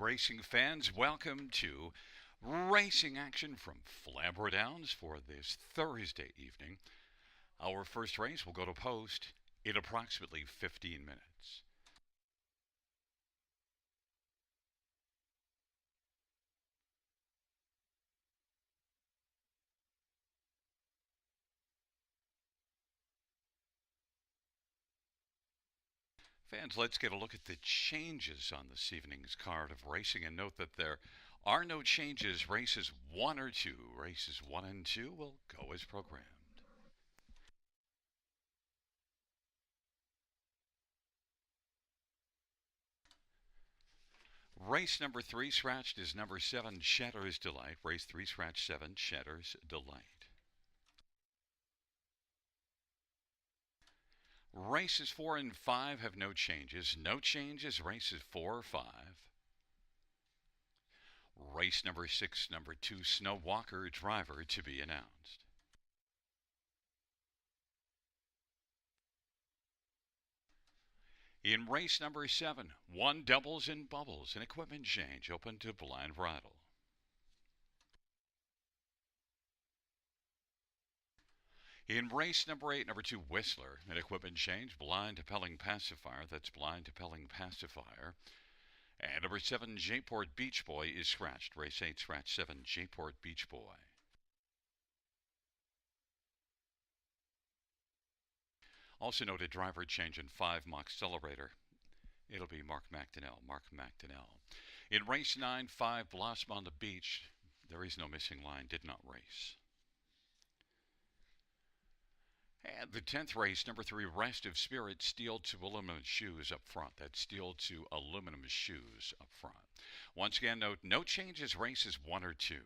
racing fans. Welcome to Racing Action from Flamboro Downs for this Thursday evening. Our first race will go to post in approximately 15 minutes. Fans, let's get a look at the changes on this evening's card of racing and note that there are no changes. Races 1 or 2. Races 1 and 2 will go as programmed. Race number 3 scratched is number 7, Shatter's Delight. Race 3 scratch 7, Shatter's Delight. Races 4 and 5 have no changes. No changes, races 4 or 5. Race number 6, number 2, Snow Walker driver to be announced. In race number 7, 1 doubles and bubbles, an equipment change open to blind bridle. In race number 8, number 2, Whistler, an equipment change, blind appelling pacifier, that's blind appelling pacifier. And number 7, Jport Beach Boy is scratched. Race 8, scratch 7, Jport Beach Boy. Also noted driver change in 5, Mock Accelerator. It'll be Mark McDonnell. In race 9, 5, Blossom on the Beach. There is no missing line, did not race. And the 10th race, number 3, Rest of Spirit, steel to aluminum shoes up front. That's steel to aluminum shoes up front. Once again, note no changes, races 1 or 2.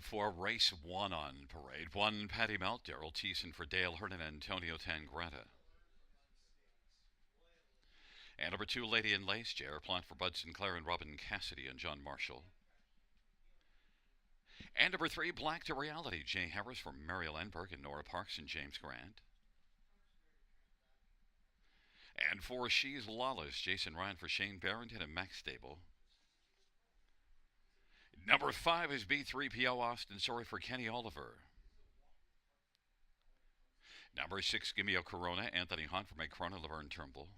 for race 1 on parade. 1, Patty Melt, Daryl Thiessen for Dale Hurd and Antonio Tangretta. And number 2, Lady in Lace, J.R. Plant for Bud Sinclair and Robin Cassidy and John Marshall. And number 3, Black to Reality, Jay Harris for Mariel Enberg and Nora Parks and James Grant. And 4, She's Lawless, Jason Ryan for Shane Barrington and Max Stable. Number 5 is B3PO Austin Sorry for Kenny Oliver. Number 6, Gimme a Corona, Anthony Hunt for Meg Corona, Laverne Turnbull.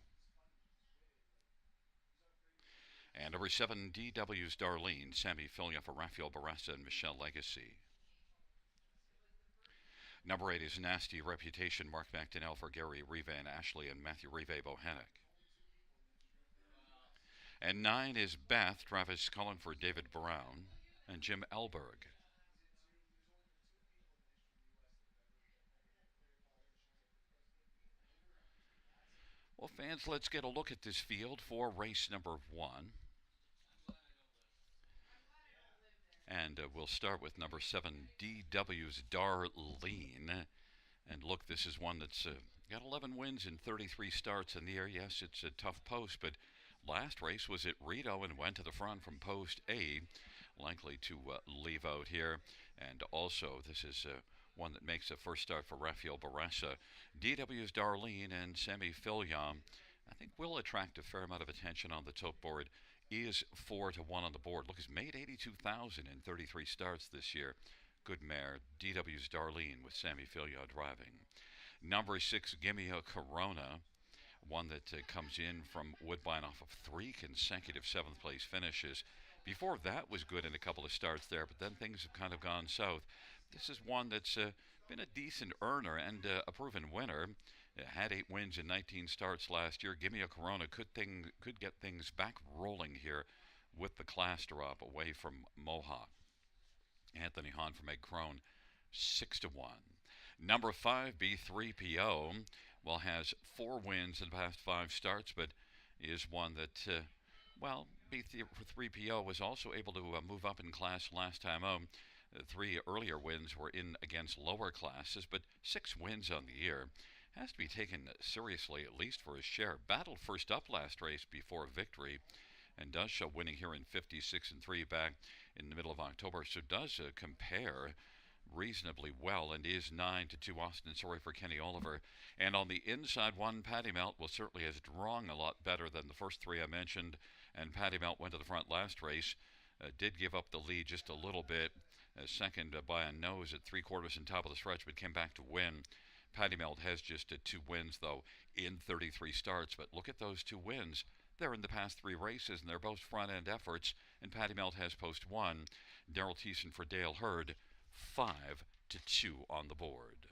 And number 7, DW's Darlene, Sammy Filia for Rafael Barassa and Michelle Legacy. Number 8 is Nasty Reputation, Mark McDonnell for Gary Riva and Ashley and Matthew Rive Bohannock. And 9 is Beth, Travis Cullen for David Brown and Jim Elberg. Well, fans, let's get a look at this field for race number 1. And we'll start with number 7, DW's Darlene. And look, this is one that's got 11 wins in 33 starts in the year. Yes, it's a tough post, but last race was at Rito and went to the front from post A. Likely to leave out here. And also, this is one that makes a first start for Rafael Barassa. DW's Darlene and Sammy Filion, I think, will attract a fair amount of attention on the top board. Is 4-1 on the board. Look, he's made 82,000 in 33 starts this year. Good mare, DW's Darlene with Sammy Filion driving. Number 6, Gimme a Corona, one that comes in from Woodbine off of 3 consecutive 7th place finishes. Before that was good in a couple of starts there, but then things have kind of gone south. This is one that's been a decent earner and a proven winner. Had 8 wins in 19 starts last year. Gimme a Corona could get things back rolling here with the class drop away from Mohawk. Anthony Hahn from Egg Crone, 6-1. Number 5, B3PO, well, has 4 wins in the past 5 starts, but is one that, B3PO was also able to move up in class last time out. 3 earlier wins were in against lower classes, but 6 wins on the year. Has to be taken seriously, at least for his share. Battled first up last race before victory, and does show winning here in 56-3 back in the middle of October. So does compare reasonably well, and is 9-2 Austin Sorry for Kenny Oliver. And on the inside one, Patty Melt will certainly has drawn a lot better than the first 3 I mentioned, and Patty Melt went to the front last race. Did give up the lead just a little bit, second by a nose at 3/4 and top of the stretch, but came back to win. Patty Melt has just 2 wins, though, in 33 starts. But look at those 2 wins. They're in the past 3 races, and they're both front-end efforts. And Patty Melt has post 1. Daryl Thiessen for Dale Hurd, 5-2 on the board.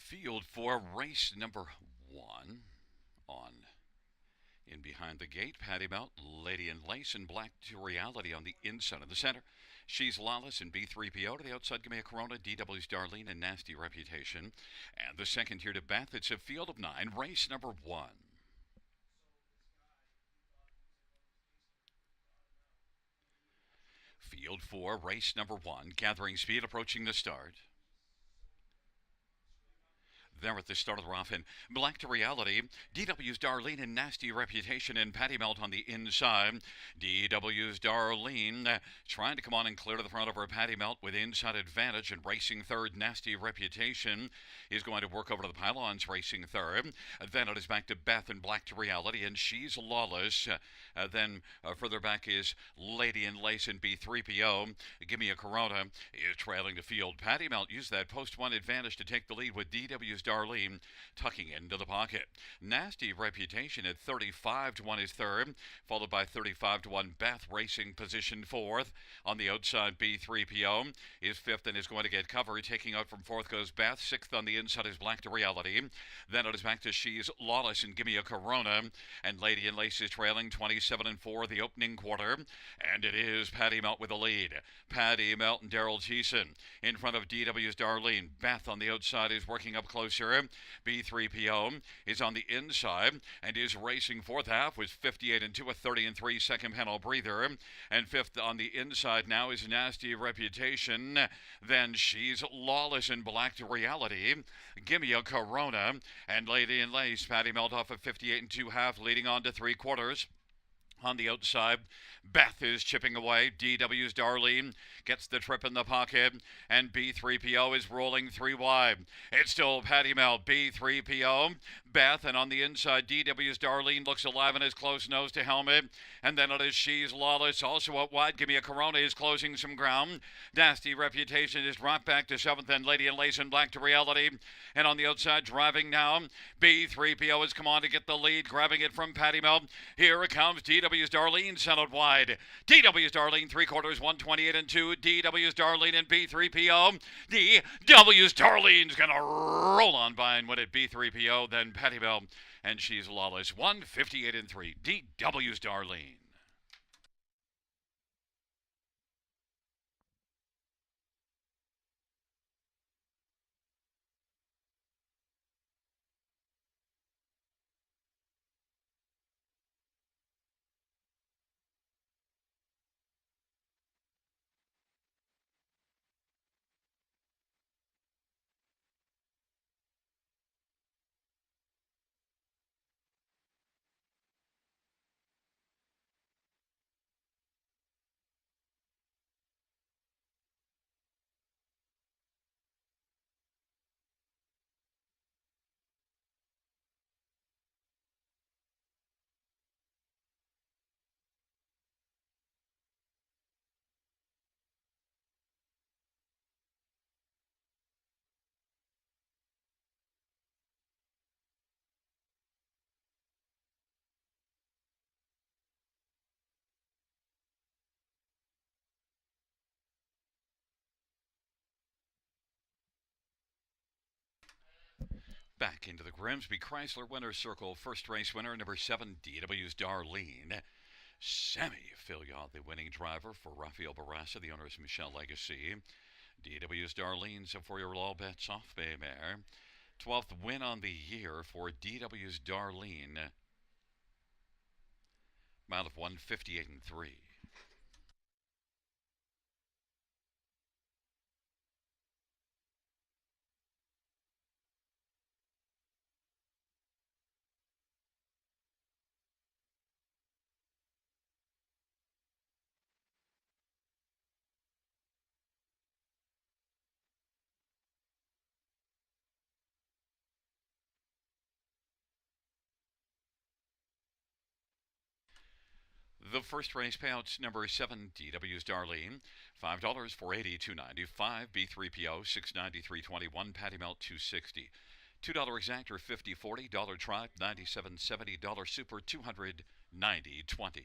Field for race number 1 on in behind the gate. Patty Melt, Lady in Lace, and Black to Reality on the inside of the center. She's Lawless and B3PO to the outside. Gimme a Corona, DW's Darlene, and Nasty Reputation. And the second here to Beth. It's a field of 9, race number 1. Field 4, race number 1, gathering speed, approaching the start. There at the start of the rough, and Black to Reality, DW's Darlene and Nasty Reputation, and Patty Melt on the inside. DW's Darlene trying to come on and clear to the front of her Patty Melt with inside advantage, and racing third. Nasty Reputation is going to work over to the pylons, racing third. Then it is back to Beth and Black to Reality, and She's Lawless. Then further back is Lady in Lace and B3PO. Gimme a Corona is trailing the field. Patty Melt used that post 1 advantage to take the lead with DW's Darlene Darlene tucking into the pocket. Nasty Reputation at 35-1 is third, followed by 35-1 Beth Racing position fourth. On the outside, B3PO is fifth and is going to get cover. Taking out from fourth goes Beth. Sixth on the inside is Black to Reality. Then it is back to She's Lawless and Gimme a Corona. And Lady and Lace is trailing 27-4 the opening quarter. And it is Patty Melt with the lead. Patty Melt and Daryl Thiessen in front of DW's Darlene. Beth on the outside is working up closer. B3PO is on the inside and is racing fourth half with 58-2, a 30-3 second panel breather. And fifth on the inside now is Nasty Reputation. Then She's Lawless and Black to Reality. Gimme a Corona. And Lady and Lace, Patty Melt off of 58-2 half, leading on to three quarters. On the outside, Beth is chipping away. DW's Darlene gets the trip in the pocket, and B3PO is rolling three wide. It's still Patty Melt, B3PO, Beth, and on the inside, DW's Darlene looks alive and is close nose to helmet. And then it is She's Lawless, also out wide. Gimme a Corona is closing some ground. Nasty Reputation is dropped back to seventh, and Lady and Lace and Black to Reality. And on the outside, driving now, B3PO has come on to get the lead, grabbing it from Patty Melt. Here it comes, DW's Darlene sent out wide. DW's Darlene, three quarters, 128-2. DW's Darlene and B3PO. DW's Darlene's going to roll on by and win it. B3PO, then Patty Melt, and She's Lawless. 158-3. DW's Darlene. Back into the Grimsby Chrysler Winner's Circle. First race winner, number 7, DW's Darlene. Sammy Filion, the winning driver for Rafael Barassa, the owner is Michelle Legacy. DW's Darlene's a 4-year-old all bets off bay mare. 12th win on the year for DW's Darlene. Mile of 158-3. The first race payouts, number 7, DW's Darlene, $5 for 82.95. B3PO, 693.21. Patty Melt, 260. $2 exactor, 50.40. Dollar Tribe, 97.70. Dollar Super, 290.20.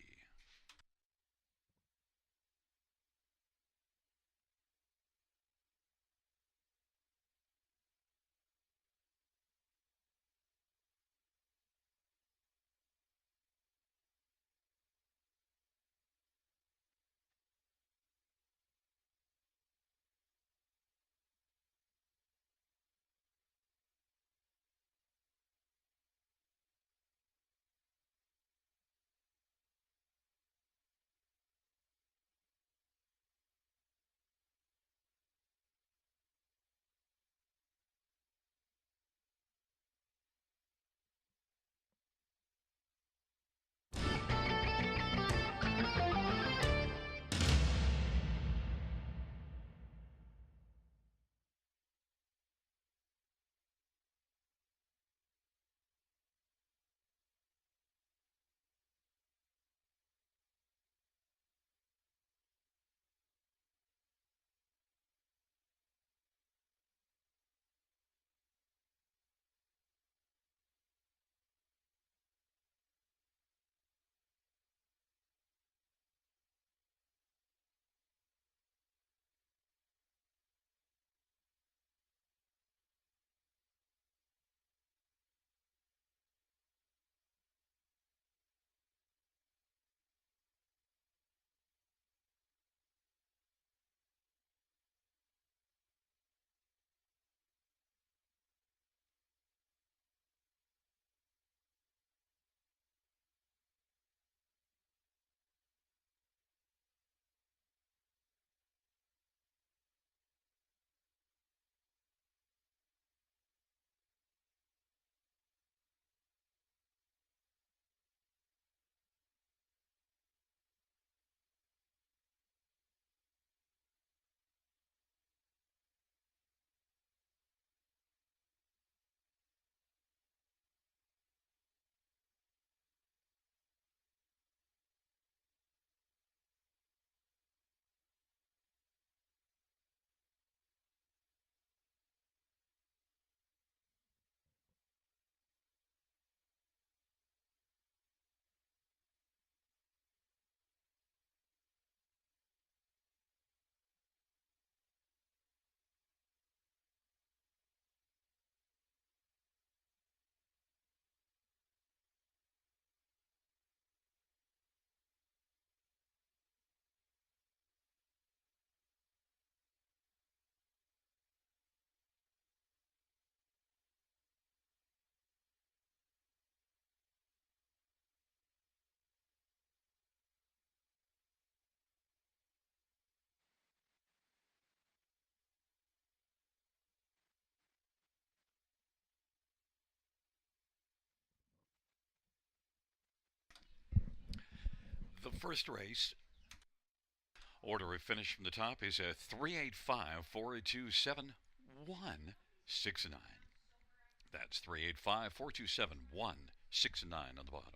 The first race order of finish from the top is a 385 482 7169. That's 385 427 169 on the bottom.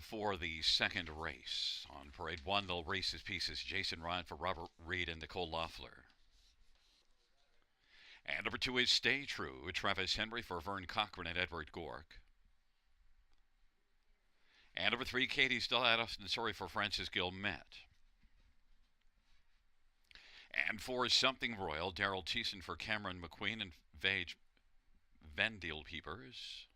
for the second race. On parade one, they'll race his pieces. Jason Ryan for Robert Reed and Nicole Loeffler. And number two is Stay True. Travis Henry for Vern Cochran and Edward Gork. And number three, Katie's Delight, Austin Sorry for Francis Gilmet. And for Something Royal, Daryl Thiessen for Cameron McQueen and Vage Vendil Peepers.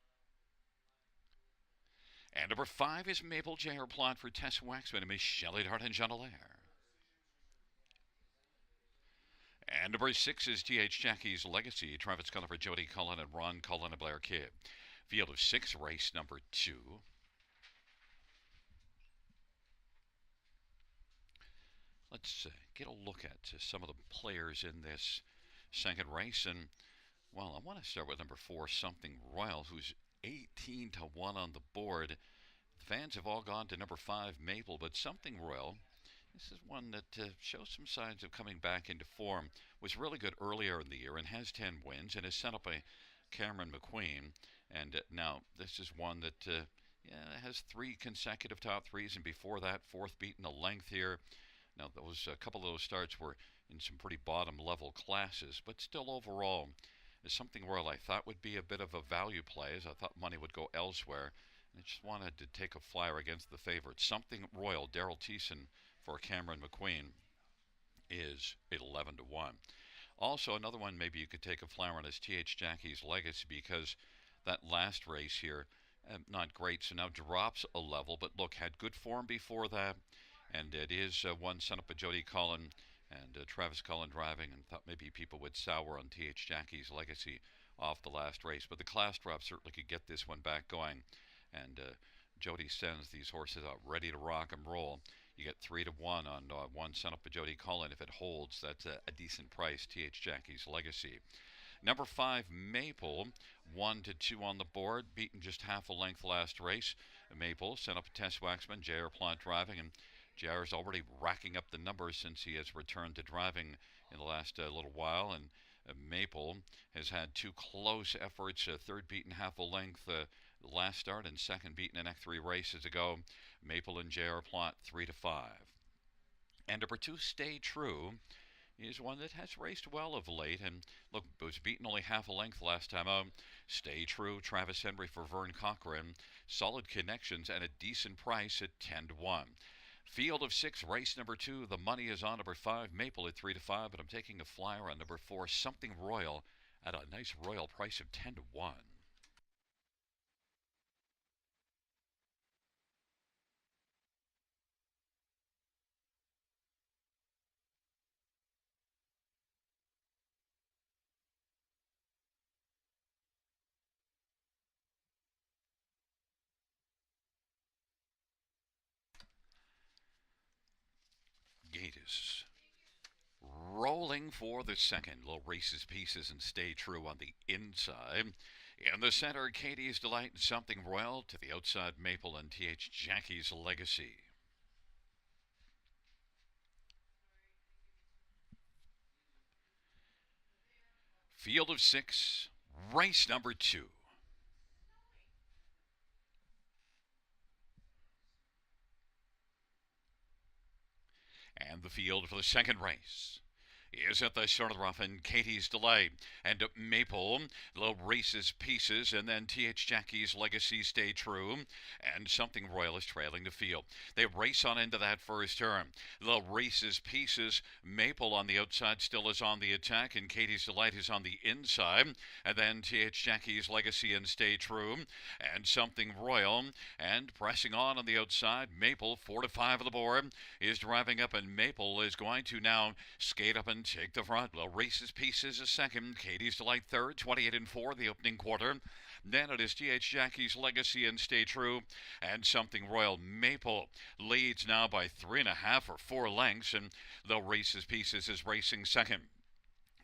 And number five is Maple J.R. Plot for Tess Waxman and Miss Shelley Dart and John Allaire. And number six is T.H. Jackie's Legacy, Travis Cullen for Jody Cullen and Ron Cullen and Blair Kidd. Field of six, race number two. Let's get a look at some of the players in this second race. And, well, I want to start with number four, Something Royal, who's 18 to 1 on the board. The fans have all gone to number five, Maple, but Something Royal, this is one that shows some signs of coming back into form. Was really good earlier in the year and has 10 wins and is sent up by Cameron McQueen. And now this is one that has three consecutive top threes, and before that, fourth beaten a length here. Now, a couple of those starts were in some pretty bottom-level classes, but still overall is Something Royal I thought would be a bit of a value play, as I thought money would go elsewhere. I just wanted to take a flyer against the favorite. Something Royal, Daryl Thiessen for Cameron McQueen, is 11 to 1. Also, another one maybe you could take a flyer on is T.H. Jackie's Legacy, because that last race here, not great, so now drops a level, but look, had good form before that. And it is one sent up by Jody Cullen and Travis Cullen driving, and thought maybe people would sour on T.H. Jackie's Legacy off the last race. But the class drop certainly could get this one back going. And Jody sends these horses out ready to rock and roll. You get 3 to 1 on one sent up by Jody Cullen. If it holds, that's a decent price, T.H. Jackie's Legacy. Number 5, Maple, 1 to 2 on the board, beaten just half a length last race. Maple sent up Tess Waxman, J.R. Plot driving, and J.R. is already racking up the numbers since he has returned to driving in the last little while. And Maple has had two close efforts, third beaten half a length the last start and second beaten in Act 3 races ago. Maple and J.R. Plot 3 to 5. And number 2, Stay True, is one that has raced well of late, and look, was beaten only half a length last time out. Stay True, Travis Henry for Vern Cochran, solid connections and a decent price at 10 to 1. Field of 6, race number 2. The money is on number 5, Maple at 3 to 5, but I'm taking a flyer on number 4, Something Royal, at a nice royal price of 10 to 1. Gate is rolling for the second. Little races, pieces, and Stay True on the inside. In the center, Katie's Delight and Something Royal. To the outside, Maple and T.H. Jackie's Legacy. Field of 6, race number 2. And the field for the second race is at the start of the rough, and Katie's Delight and Maple, little races, pieces, and then T.H. Jackie's Legacy, Stay True, and Something Royal is trailing the field. They race on into that first turn. The races, pieces, Maple on the outside still is on the attack, and Katie's Delight is on the inside, and then T.H. Jackie's Legacy and Stay True, and Something Royal, and pressing on the outside, Maple, 4 to 5 of the board, is driving up, and Maple is going to now skate up and take the front. Well, races, pieces a second. Katie's Delight third, 28 and 4 the opening quarter. Then it is T.H. Jackie's Legacy and Stay True, and Something Royal. Maple leads now by 3.5 or 4 lengths, and the races, pieces is racing second.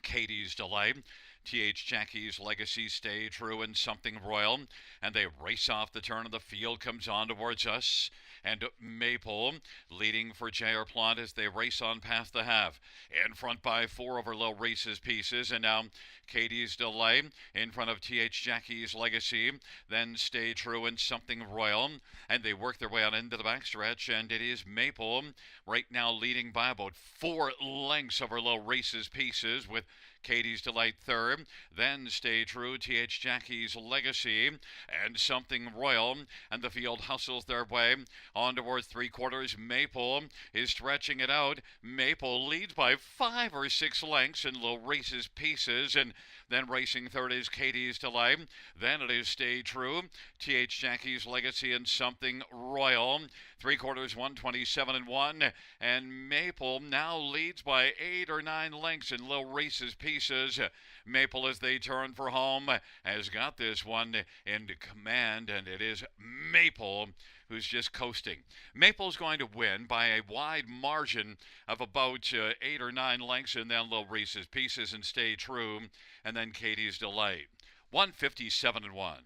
Katie's Delight TH Jackie's Legacy, Stay True, and Something Royal. And they race off the turn of the field, comes on towards us. And Maple leading for J.R. Plot as they race on past the half. In front by 4 over Low Reese's Pieces. And now Katie's Delay in front of TH Jackie's Legacy. Then Stay True and Something Royal. And they work their way on into the backstretch. And it is Maple right now leading by about 4 lengths over Low Reese's Pieces with Katie's Delight third, then Stay True, TH Jackie's Legacy, and Something Royal, and the field hustles their way on towards 3/4. Maple is stretching it out. Maple leads by 5 or 6 lengths in Low Reese's Pieces, and then racing third is Katie's Delight. Then it is Stay True, TH Jackie's Legacy, and Something Royal. 3/4, 127 and 1, and Maple now leads by 8 or 9 lengths in Low Reese's Pieces. Maple, as they turn for home, has got this one in command, and it is Maple who's just coasting. Maple's going to win by a wide margin of about 8 or 9 lengths, and then Low Reese's Pieces and Stay True, and then Katie's Delay. 157 and 1.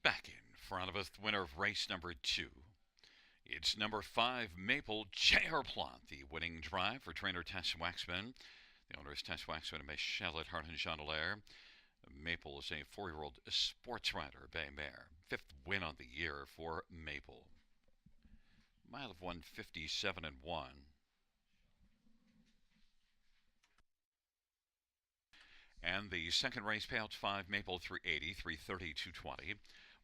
Back in front of us, winner of race number 2. It's number 5, Maple J.R. Plot, the winning drive for trainer Tess Waxman. The owner is Tess Waxman and Miss Charlotte Harton-Chandelier. Maple is a 4-year-old sports rider, bay mare. 5th win on the year for Maple. Mile of 157 and 1. And the second race payouts 5, Maple 380, 330, 220.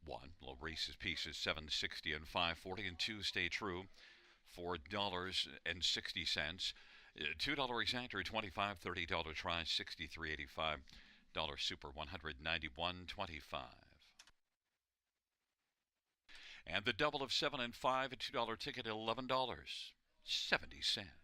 1, Low Reese's Pieces 760 and 540, and 2, Stay True $4.60. $2 exactor, 25, $30 try, 63.85. Super, 191.25. And the double of 7 and 5, a $2 ticket, $11.70.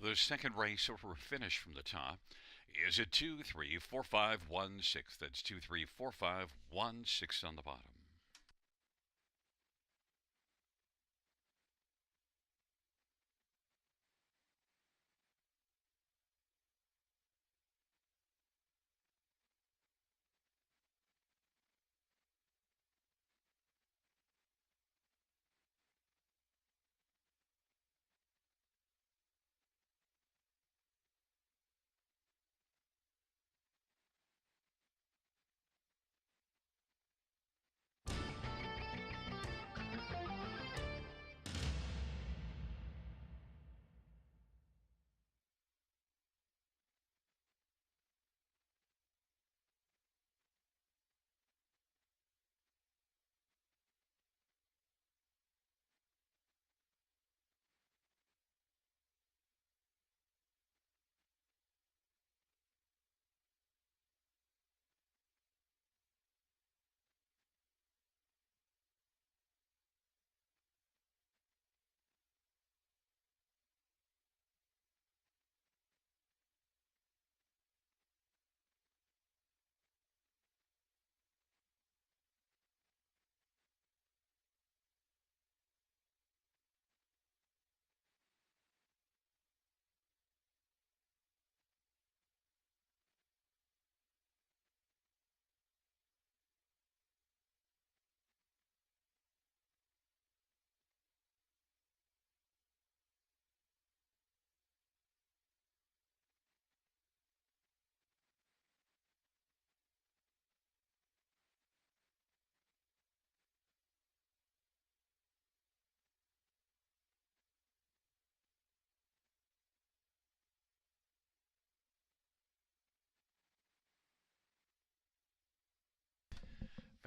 The second race over finish from the top is at 234516. That's 234516 on the bottom.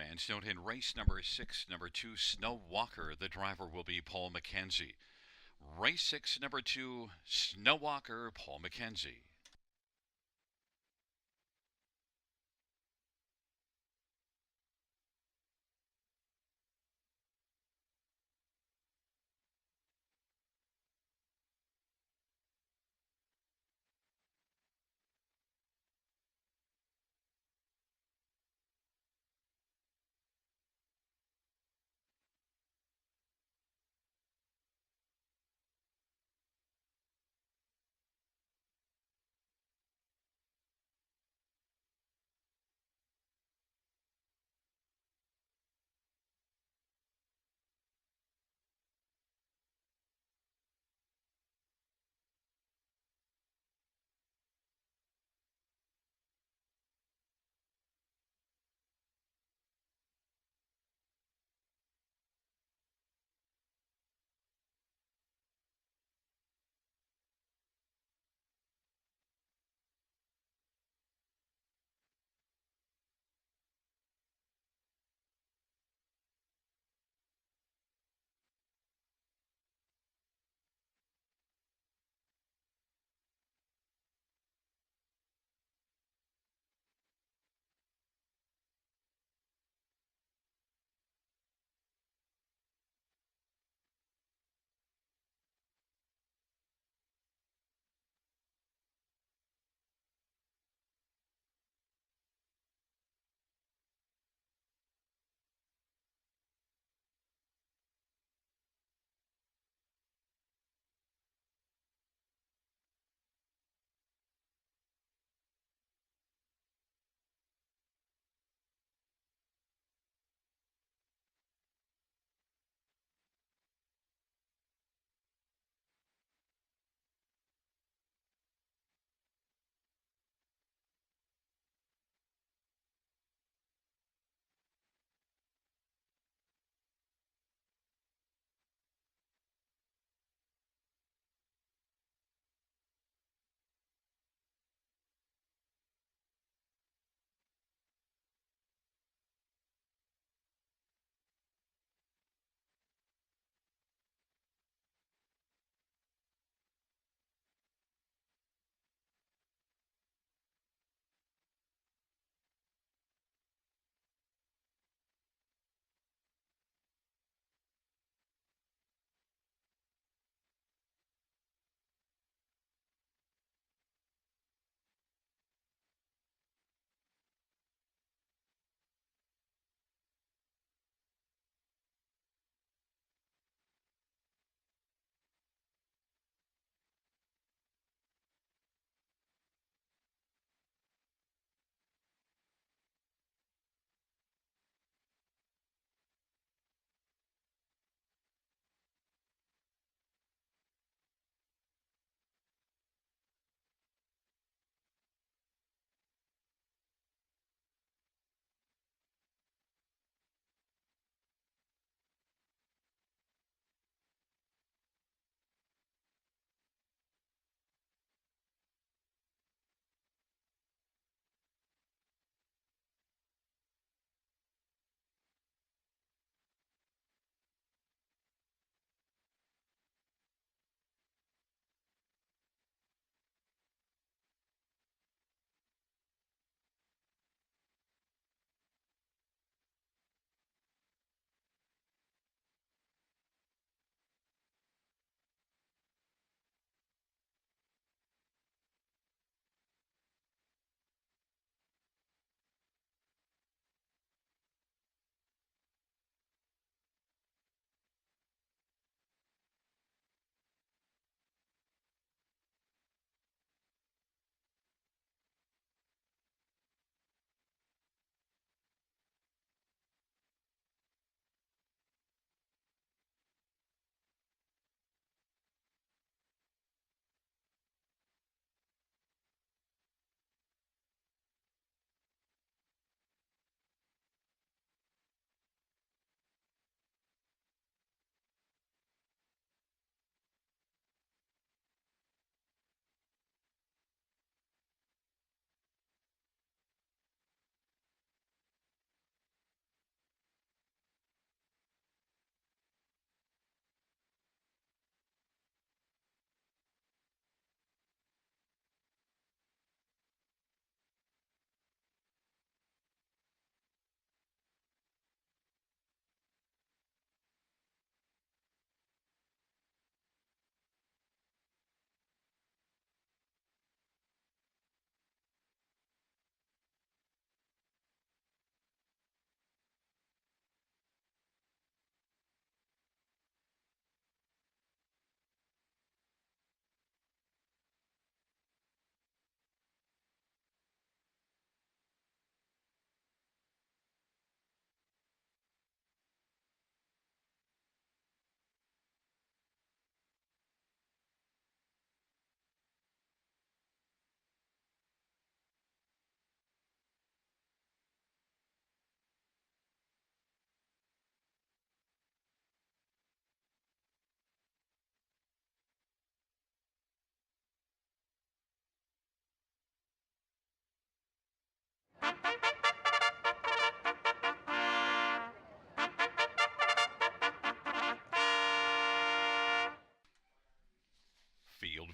Fans note in race number 6, number 2, Snow Walker, the driver will be Paul McKenzie. Race 6, number 2, Snow Walker, Paul McKenzie.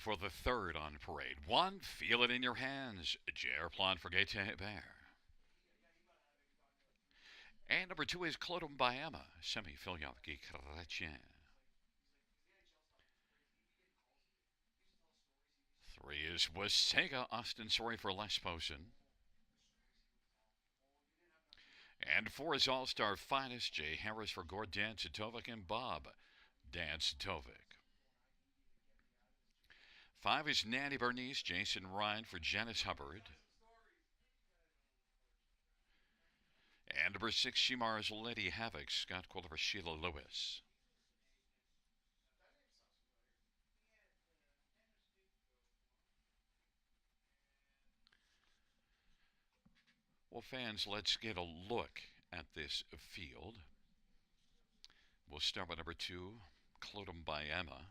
for the third on parade. One, Feel It in Your Hands, J.R. Plante for Gaetan Bear. And number two is Clodum Bayama, Semi-Filiavki Chrétien. Three is Wasaga, Austin Sorry for Lesposen. And four is All-Star Finest, Jay Harris for Gord Dancitovic and Bob Dancitovic. Five is Nanny Bernice, Jason Ryan for Janice Hubbard. And number six, Shimar's Lady Havoc, Scott Quiller for Sheila Lewis. Well, fans, let's get a look at this field. We'll start with number two, Clodum Bayama.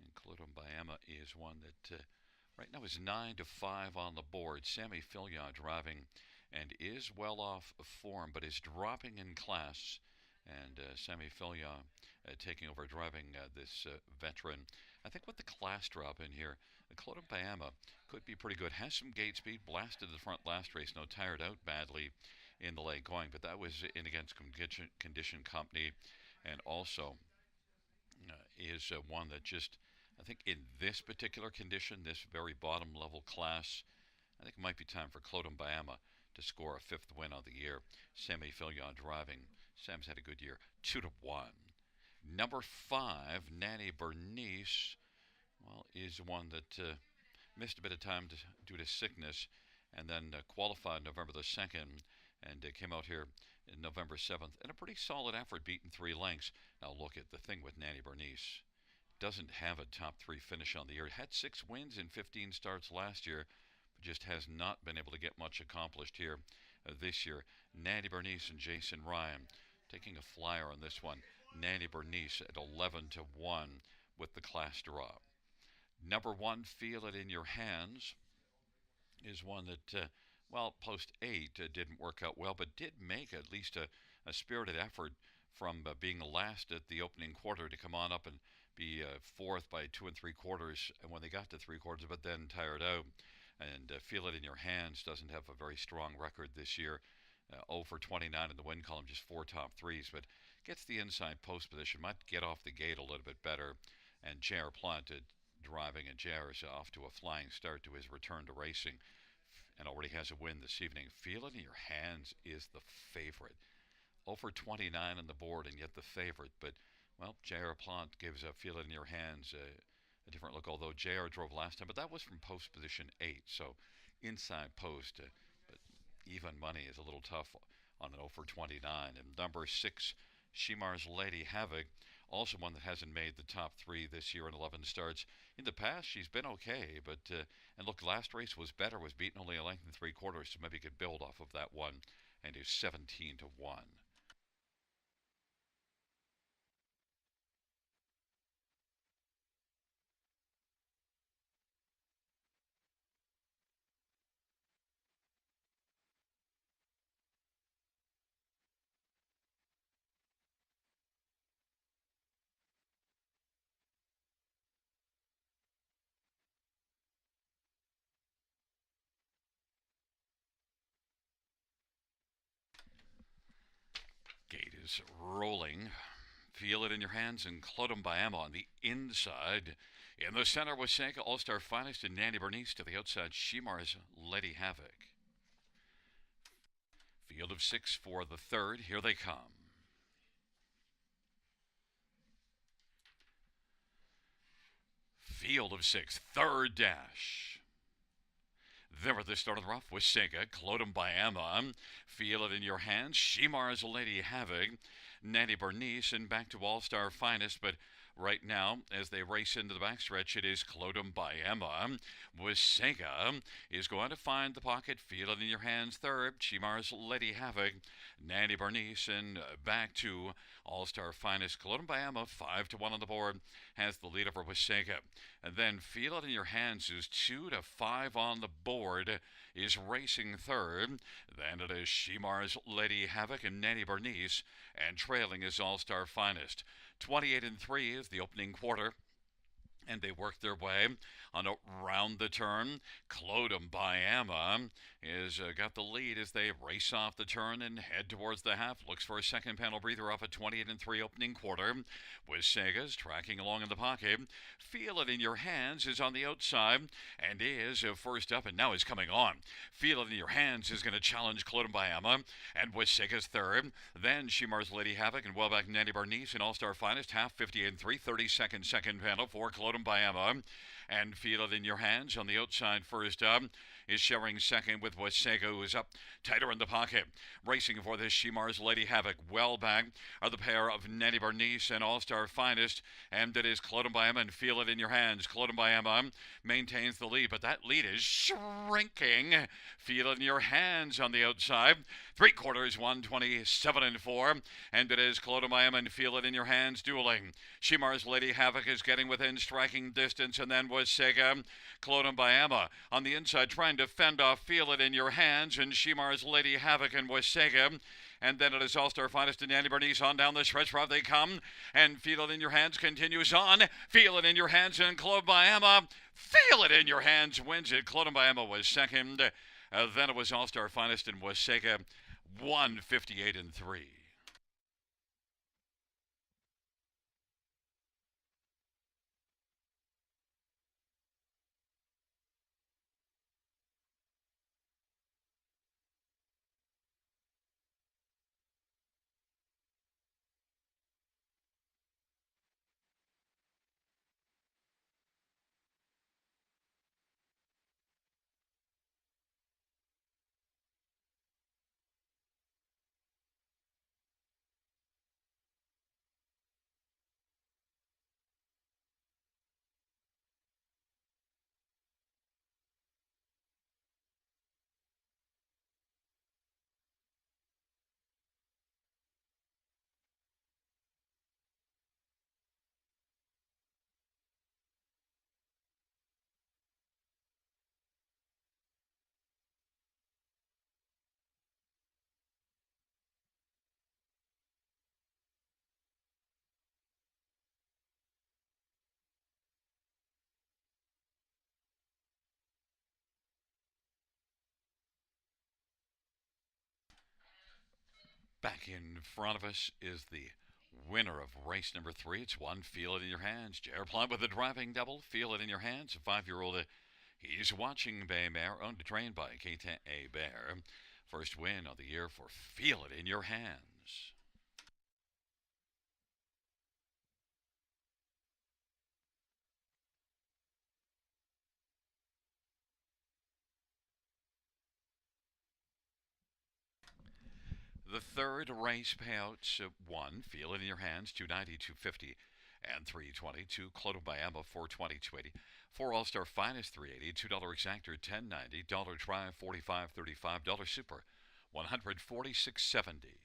And Clodum Bayama is one that right now is 9-5 on the board. Sammy Fillion driving and is well off of form, but is dropping in class. And Sammy Fillion taking over driving this veteran. I think with the class drop in here, Clodum Bayama could be pretty good. Has some gate speed, blasted the front last race, no tired out badly in the late going, but that was in against condition company, and also is one that just, I think in this particular condition, this very bottom level class, I think it might be time for Clodum Bayama to score a fifth win of the year. Sammy Fillion driving. Sam's had a good year. 2-1. Number five, Nanny Bernice, well, is one that missed a bit of time due to sickness, and then qualified November the 2nd, and came out here in November 7th, and a pretty solid effort, beating 3 lengths. Now look at the thing with Nanny Bernice. Doesn't have a top 3 finish on the year. Had 6 wins in 15 starts last year, but just has not been able to get much accomplished here this year. Nanny Bernice and Jason Ryan taking a flyer on this one. Nanny Bernice at 11-1 with the class drop. Number one, Feel It in Your Hands, is one that, well, post 8 didn't work out well, but did make at least a spirited effort from being last at the opening quarter to come on up and be fourth by 2 3/4, and when they got to 3/4, but then tired out. And Feel It in Your Hands doesn't have a very strong record this year. 0 for 29 in the win column, just 4 top threes, but gets the inside post position, might get off the gate a little bit better. And J.R. Plante driving, and J.R. is off to a flying start to his return to racing and already has a win this evening. Feel It in Your Hands is the favorite. 0 for 29 on the board, and yet the favorite. But, well, J.R. Plante gives Feel It in Your Hands a different look, although J.R. drove last time, but that was from post position 8, so inside post. But even money is a little tough on an 0 for 29. And number 6, Shimar's Lady Havoc, also one that hasn't made the top 3 this year in 11 starts. In the past, she's been okay, but, and look, last race was better, was beaten only a length and 3/4, so maybe you could build off of that one, and is 17-1. Gate is rolling. Feel It in Your Hands, and Clodum Bayama on the inside. In the center, Wasanka All-Star Finest and Nanny Bernice. To the outside, Shimar's Lady Havoc. Field of 6 for the third. Here they come. Field of 6, third dash. There at the start of the rough, Wasanka, Clodum Bayama. Feel It in Your Hands, Shimar's Lady Havoc, Nanny Bernice, and back to All-Star Finest. But right now, as they race into the backstretch, it is Clodum Bayama. Wasanka is going to find the pocket. Feel It in Your Hands, third. Shimar's Lady Havoc, Nanny Bernice, and back to All-Star Finest. Clodum Bayama, 5-1 on the board, has the lead over Wasanka. And then Feel It in Your Hands is 2 to 5 on the board, is racing third. Then it is Shimar's Lady Havoc and Nanny Bernice, and trailing is All Star Finest. 28-3 is the opening quarter, and they work their way on around the turn. Clodum by Emma is got the lead as they race off the turn and head towards the half. Looks for a second panel breather off a 28-3 opening quarter. With Sega's tracking along in the pocket. Feel It in Your Hands is on the outside and is first up, and now is coming on. Feel It in Your Hands is going to challenge Clodum by Emma, and with Sega's third. Then Shimar's Lady Havoc and Wellback Nanny Bernice and All Star Finest, half 58-3, 30-second second panel for Clodum by Emma. And Feel It in Your Hands on the outside first up is sharing second with Wasega, who is up tighter in the pocket. Racing for this Shimar's Lady Havoc. Well back are the pair of Nanny Bernice and All Star Finest, and it is Clodum by Emma and Feel It in Your Hands. Clodum by Emma maintains the lead, but that lead is shrinking. Feel It in Your Hands on the outside. 3/4, 127-4, and it is Clodum by Emma and Feel It in Your Hands dueling. Shimar's Lady Havoc is getting within striking distance, and then Wasega. Clodum by Emma on the inside trying to fend off Feel It in Your Hands, and Shimar's Lady Havoc and Wasega. And then it is All Star Finest and Nanny Bernice on down the stretch. Route they come, and Feel It in Your Hands continues on. Feel It in Your Hands and Clodum by Emma. Feel It in Your Hands wins it. Clodum by Emma was second. Then it was All Star Finest and Wasega, 158-3. Back in front of us is the winner of race number 3. It's one, Feel It in Your Hands. Jared Plant with a driving double. Feel It in Your Hands. A 5-year-old. He's watching Bay Mare, owned and trained by Keita A. Bear. First win of the year for Feel It in Your Hands. The third race payouts: 1, Feel It in Your Hands, 290, 250, and 320. 2, Clodum by Emma, 420, 280. 4, All Star Finest, 380. $2 Exactor, 1090. Dollar Drive, 45.35. Dollar Super, 146.70.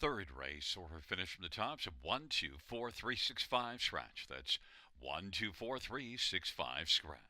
third race or finish from the top. So 124365 scratch. That's 124365 scratch.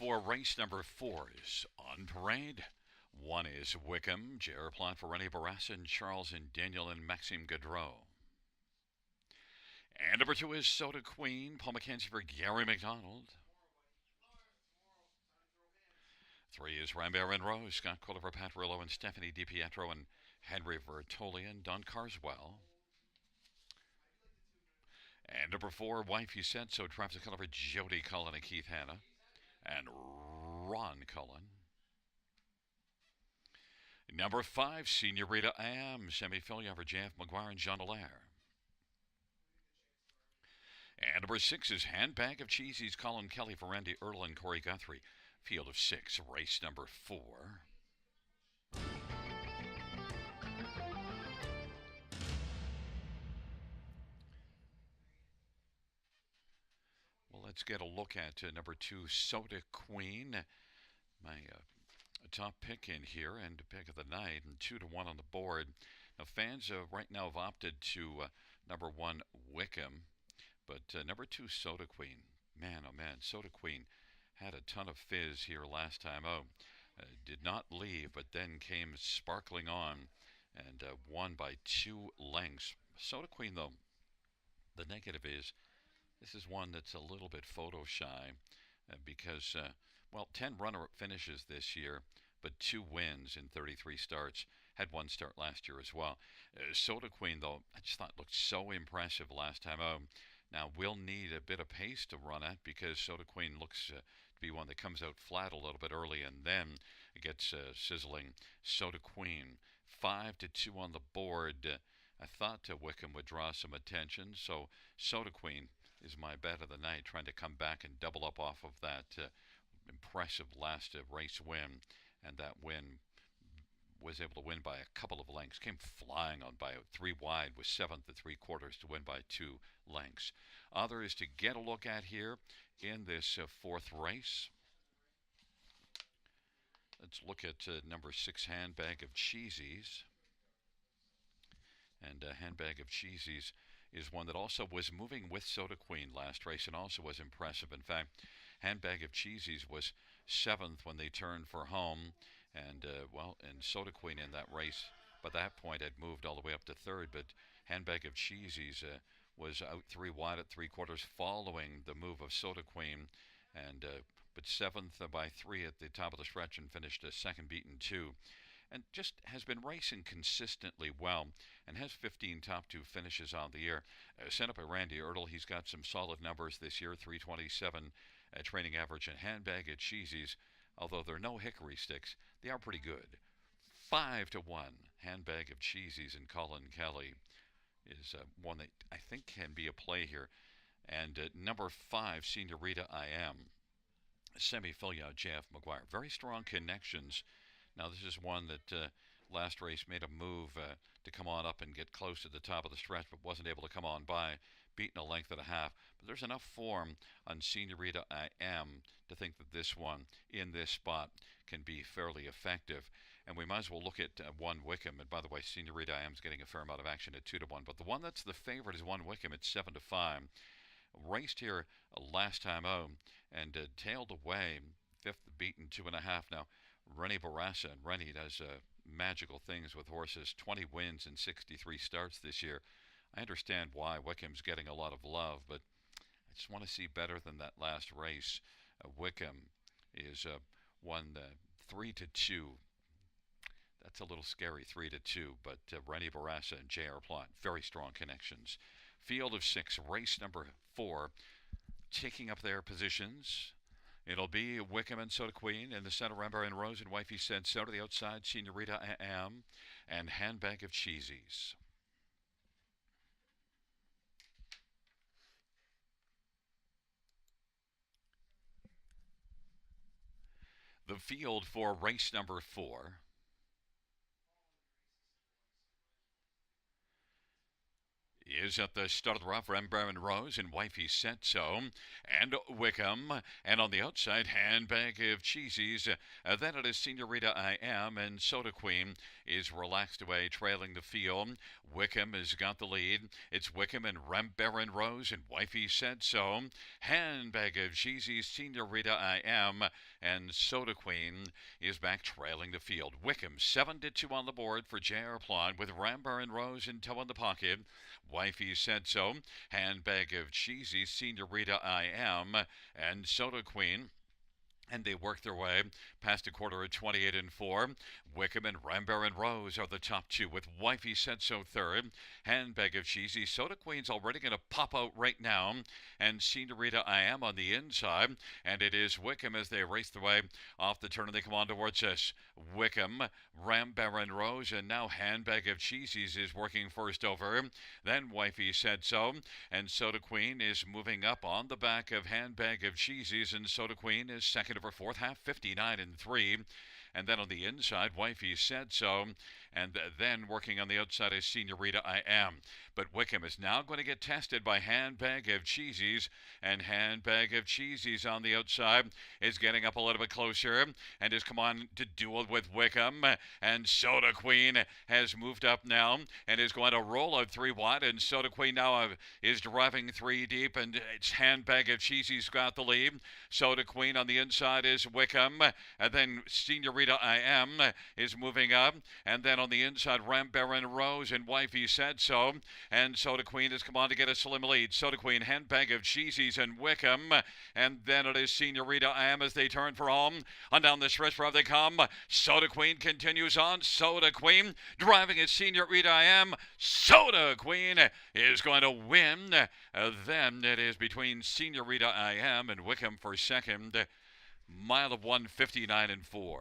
for race number 4 is on parade. 1 is Wickham, J.R. Plot for Rennie Barassa and Charles and Daniel and Maxime Gaudreau. And number 2 is Soda Queen, Paul McKenzie for Gary McDonald. 3 is Rambert and Rose, Scott Quiller for Pat Rillo and Stephanie DiPietro and Henry Vertoli and Don Carswell. And number 4, Wife You Said So, Travis Cullen for Jody Cullen and Keith Hanna and Ron Cullen. Number 5, Senorita I Am, Sammy Fillion for JF McGuire and John Allaire. And number 6 is Handbag of Cheesies, Colin Kelly for Randy Earl and Corey Guthrie. Field of 6, race number 4. Well, let's get a look at number 2, Soda Queen. My top pick in here and pick of the night, and 2-1 on the board. Now, fans right now have opted to number 1, Wickham, but number 2, Soda Queen. Man, oh man, Soda Queen had a ton of fizz here last time out. Did not leave, but then came sparkling on and won by 2 lengths. Soda Queen, though, the negative is this is one that's a little bit photo shy because, 10 runner-up finishes this year, but 2 wins in 33 starts. Had 1 start last year as well. Soda Queen, though, I just thought looked so impressive last time out. Now, we'll need a bit of pace to run at because Soda Queen looks to be one that comes out flat a little bit early and then gets sizzling. Soda Queen, 5-2 on the board. I thought Wickham would draw some attention, so Soda Queen is my bet of the night, trying to come back and double up off of that impressive last race win, and that win was able to win by a couple of lengths. Came flying on by 3 wide, was 7th at 3/4 to win by 2 lengths. Others to get a look at here in this 4th race. Let's look at number 6, Handbag of Cheesies. And Handbag of Cheesies is one that also was moving with Soda Queen last race and also was impressive. In fact, Handbag of Cheesies was 7th when they turned for home. And, and Soda Queen in that race, by that point, had moved all the way up to 3rd. But Handbag of Cheesies was out 3 wide at 3/4 following the move of Soda Queen. And but 7th by 3 at the top of the stretch and finished 2nd beaten 2. And just has been racing consistently well and has 15 top 2 finishes on the year. Sent up by Randy Ertl. He's got some solid numbers this year, 327 training average. And Handbag of Cheesies, although they're no hickory sticks, they are pretty good. 5-1, Handbag of Cheesies and Colin Kelly is one that I think can be a play here. And number 5, Senorita I Am, Semi Fillion, JF McGuire. Very strong connections. Now, this is one that last race made a move to come on up and get close to the top of the stretch, but wasn't able to come on by, beaten a length and a half. But there's enough form on Senorita I Am to think that this one in this spot can be fairly effective. And we might as well look at 1 Wickham. And by the way, Senorita I Am is getting a fair amount of action at 2-1. But the one that's the favorite is 1 Wickham at 7-5. Raced here last time out and tailed away, 5th beaten 2.5. Now, Rennie Barassa, and Rennie does magical things with horses. 20 wins in 63 starts this year. I understand why Wickham's getting a lot of love, but I just want to see better than that last race. Wickham is won 3-2. That's a little scary, 3-2, but Rennie Barassa and J.R. Plot, very strong connections. Field of 6, race number 4, taking up their positions. It'll be Wickham and Soda Queen in the center, Rambert and Rose and Wifey Said So. To the outside, Senorita I Am and Handbag of Cheesies. The field for race number 4. is at the start of the rough. Baron Rose and Wifey Said So, and Wickham. And on the outside, Handbag of Cheesies. Then it is Senorita I Am, and Soda Queen is relaxed away, trailing the field. Wickham has got the lead. It's Wickham and Baron Rose and Wifey Said So. Handbag of Cheesies, Senorita I Am, and Soda Queen is back trailing the field. Wickham 7-2 on the board for J.R. Plot with Baron Rose in tow in the pocket. Wifey Said So, Handbag of Cheesy, Senorita I Am, and Soda Queen. And they work their way past a quarter at 28-4. Wickham and Baron Rose are the top two, with Wifey Said So third. Handbag of Cheesy. Soda Queen's already going to pop out right now. And Senorita I Am on the inside. And it is Wickham as they race their way off the turn and they come on towards us. Wickham, Baron Rose, and now Handbag of Cheesies is working first over. Then Wifey Said So. And Soda Queen is moving up on the back of Handbag of Cheesies. And Soda Queen is second over fourth half, 59-3. And then on the inside, Wifey Said So. And then working on the outside is Senorita I Am. But Wickham is now going to get tested by Handbag of Cheesies. And Handbag of Cheesies on the outside is getting up a little bit closer and has come on to duel with Wickham. And Soda Queen has moved up now and is going to roll out 3 wide. And Soda Queen now is driving 3 deep. And it's Handbag of Cheesies got the lead. Soda Queen on the inside is Wickham. And then Senorita I Am is moving up. And then on the inside, Baron Rose and Wifey Said So. And Soda Queen has come on to get a slim lead. Soda Queen, Handbag of Cheesies, and Wickham. And then it is Senorita I Am as they turn for home. On down the stretch where they come. Soda Queen continues on. Soda Queen driving at Senorita I Am. Soda Queen is going to win. Then it is between Senorita I Am and Wickham for second. Mile of 1:59-4.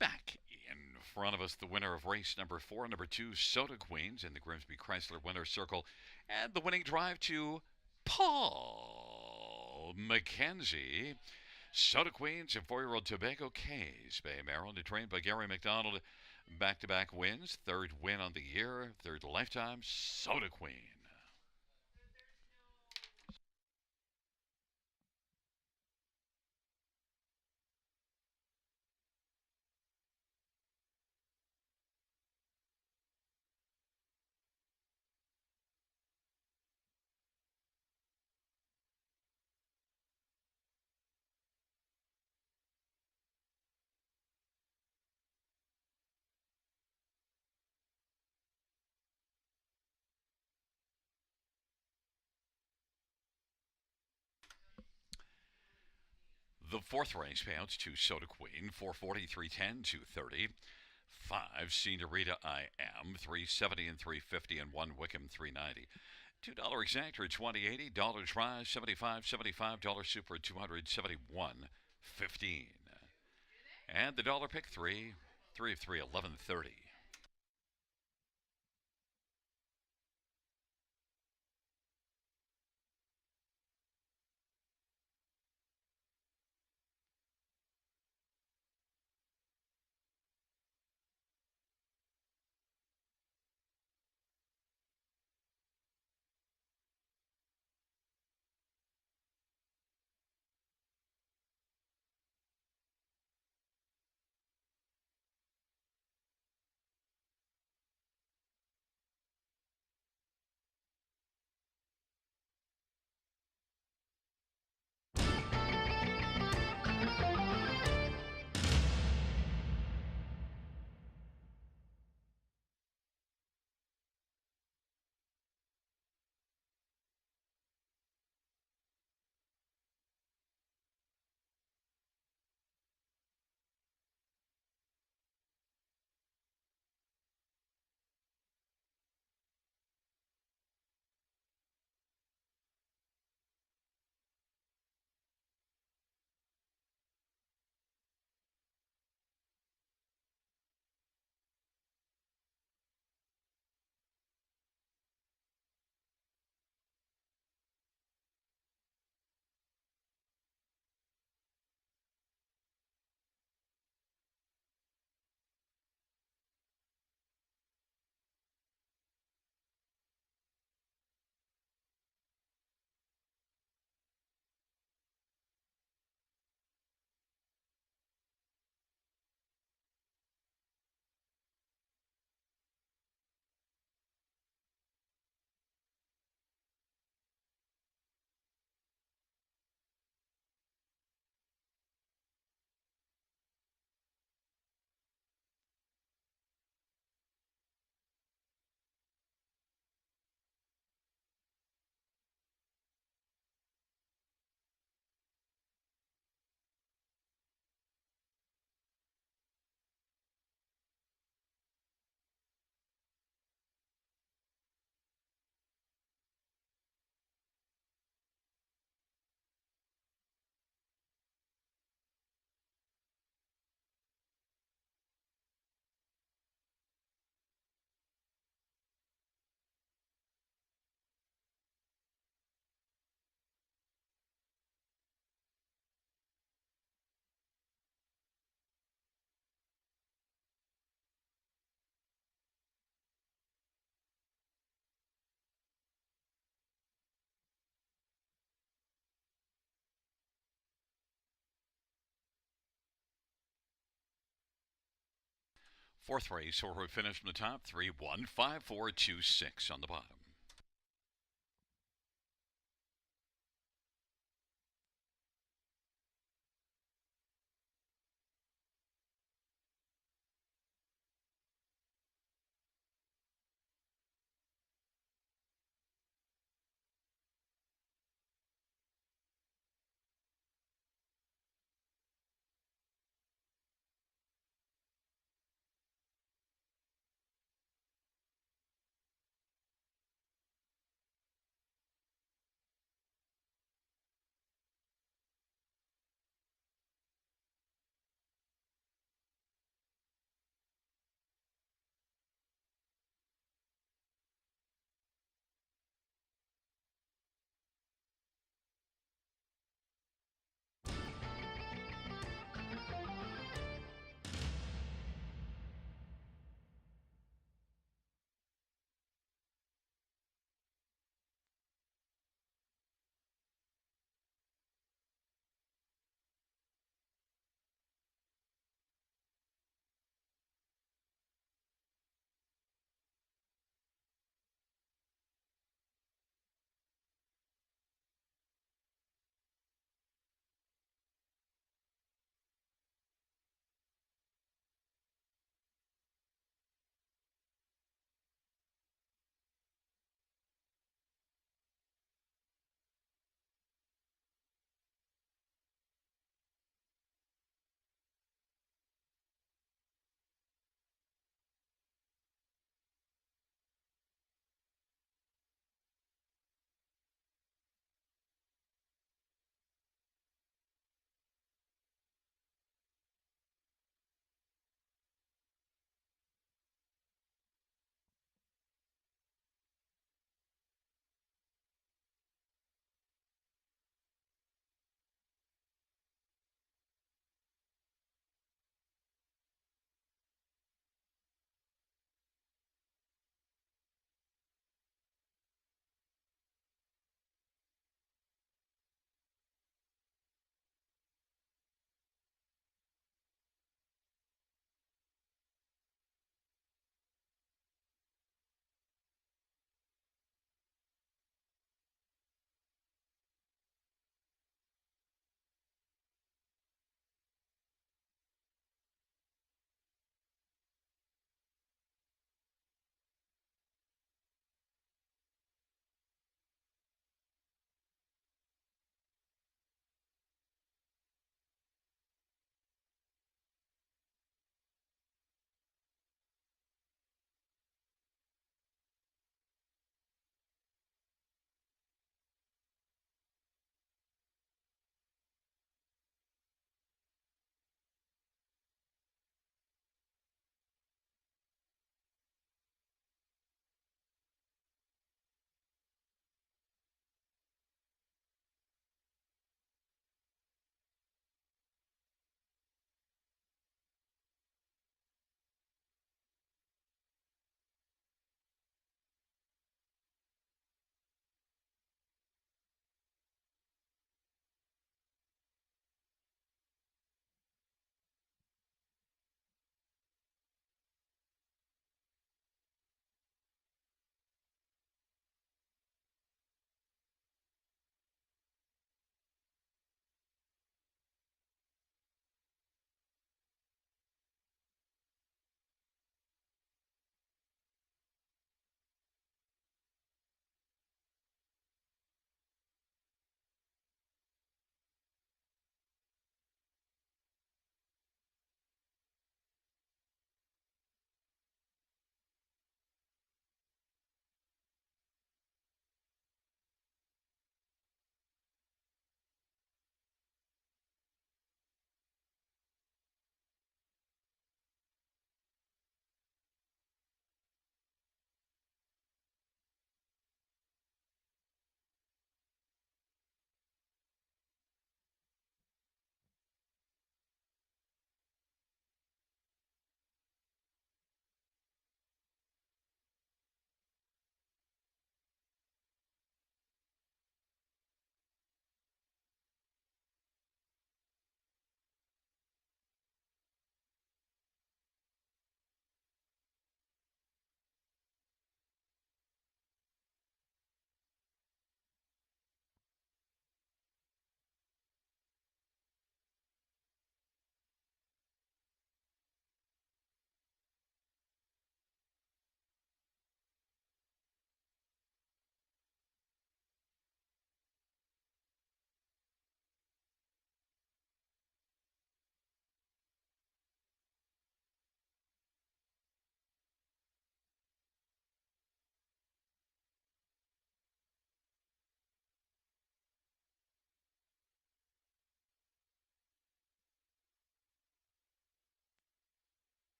Back in front of us, the winner of race number 4, number 2, Soda Queens in the Grimsby Chrysler Winner's Circle, and the winning drive to Paul McKenzie. Soda Queens and 4-year-old Tobago Cays Bay, Maryland, trained by Gary McDonald. Back-to-back wins, third win on the year, third lifetime, Soda Queen. The fourth race payouts to Soda Queen, 440, 310, 230. 5, Senorita I Am, 370 and 350, and 1, Wickham, 390. $2 exactor, 2080. Dollar try, 75, $75 super, 271, 15. And the dollar pick, 3, 3 of 3, 1130. Fourth race, where we finished from the top, 3-1-5-4-2-6 on the bottom.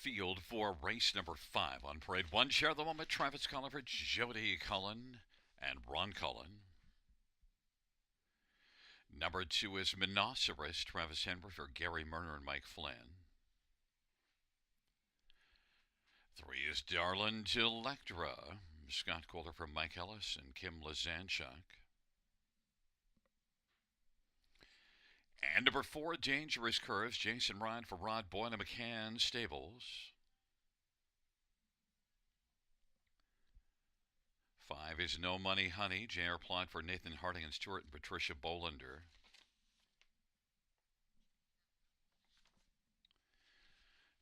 field for race number 5 on parade 1. Share the moment. Travis Cullen, Jody Cullen, and Ron Cullen. Number 2 is Monoceros, Travis Henry for Gary Murner and Mike Flynn. 3 is Darlin' Electra, Scott Kohler for Mike Ellis and Kim Lazanchuk. And number 4, Dangerous Curves, Jason Ryan for Rod Boyne and McCann Stables. 5 is No Money Honey, J.R. Plot for Nathan Harding and Stuart and Patricia Bolander.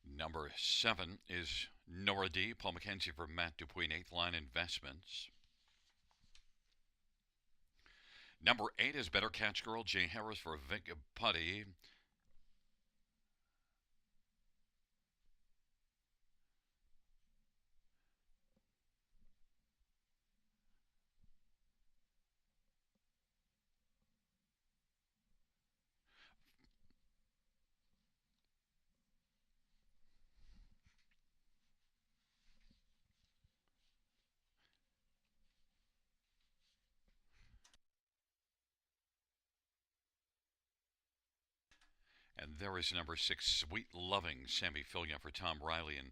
Number 7 is Nora D, Paul McKenzie for Matt Dupuy and 8th Line Investments. Number 8 is Better Catch Girl, Jay Harris for Vic Putty. And there is number 6, Sweet Loving, Sammy Fillion for Tom Riley and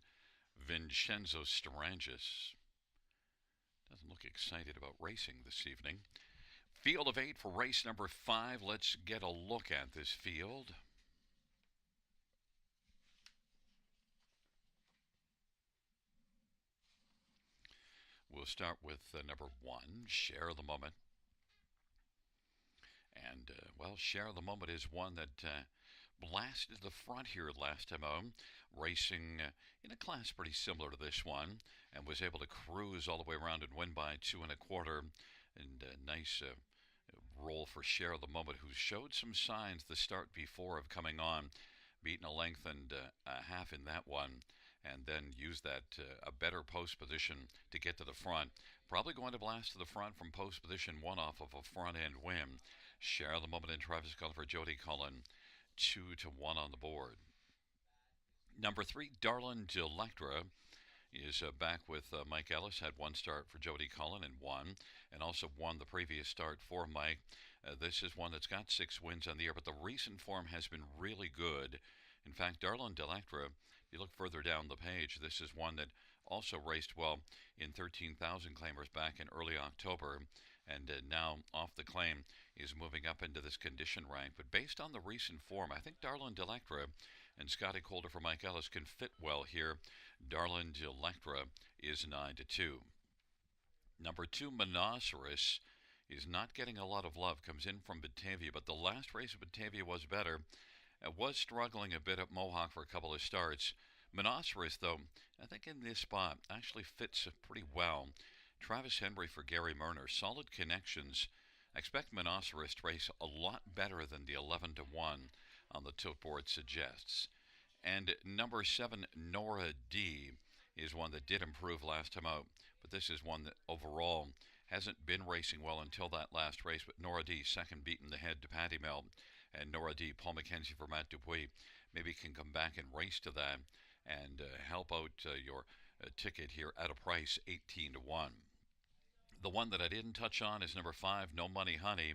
Vincenzo Starangis. Doesn't look excited about racing this evening. Field of 8 for race number 5. Let's get a look at this field. We'll start with number 1, Share the Moment. And, Share the Moment is one that blasted the front here last time out, racing in a class pretty similar to this one, and was able to cruise all the way around and win by 2 1/4. And a nice roll for Share the Moment, who showed some signs the start before of coming on, beating a length and a half in that one, and then used that a better post position to get to the front. Probably going to blast to the front from post position 1 off of a front end win. Share the Moment and Travis Cullen for Jody Cullen, 2 to 1 on the board. Number 3, Darlin' Electra is back with Mike Ellis. Had 1 start for Jody Cullen and won, and also won the previous start for Mike. This is one that's got 6 wins on the year, but the recent form has been really good. In fact, Darlin' Electra, if you look further down the page, this is one that also raced well in 13,000 claimers back in early October, and now off the claim is moving up into this condition rank. But based on the recent form, I think Darlin' Electra and Scotty Calder for Mike Ellis can fit well here. Darlin' Electra is 9 to 2. Number 2, Monoceros, is not getting a lot of love. Comes in from Batavia, but the last race of Batavia was better. Was struggling a bit at Mohawk for a couple of starts. Monoceros, though, I think in this spot actually fits pretty well. Travis Henry for Gary Murner. Solid connections. I expect Monoceros to race a lot better than the 11 to 1 on the tilt board suggests. And number 7, Nora D, is one that did improve last time out, but this is one that overall hasn't been racing well until that last race. But Nora D, second beating the head to Patty Mel, and Nora D, Paul McKenzie for Matt Dupuy, maybe can come back and race to that and help out your ticket here at a price 18 to 1. The one that I didn't touch on is number 5, No Money Honey.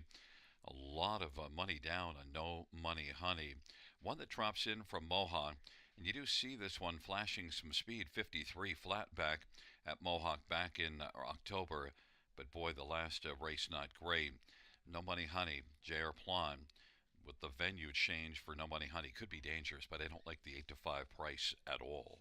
A lot of money down on No Money Honey. One that drops in from Mohawk, and you do see this one flashing some speed, 53 flat back at Mohawk back in October, but boy, the last race not great. No Money Honey, J.R. Plon, with the venue change for No Money Honey, could be dangerous, but I don't like the 8 to 5 price at all.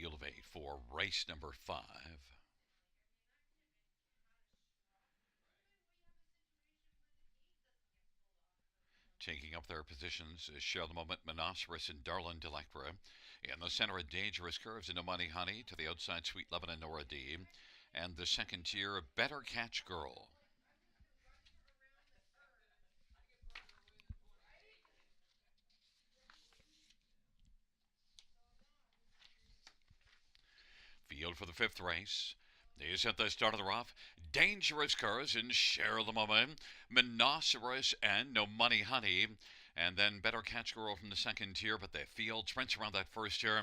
field of 8 for race number 5. Taking up their positions share the moment Monoceros and Darlin Delectra. In the center, a dangerous curves into Money Honey. To the outside, Sweet Lovin' and Nora D. And the second tier, Better Catch Girl. Field for the fifth race. These at the start of the rough. Dangerous Curves and Share the Moment. Monoceros and No Money Honey. And then Better Catch Girl from the second tier, but the field sprints around that first tier.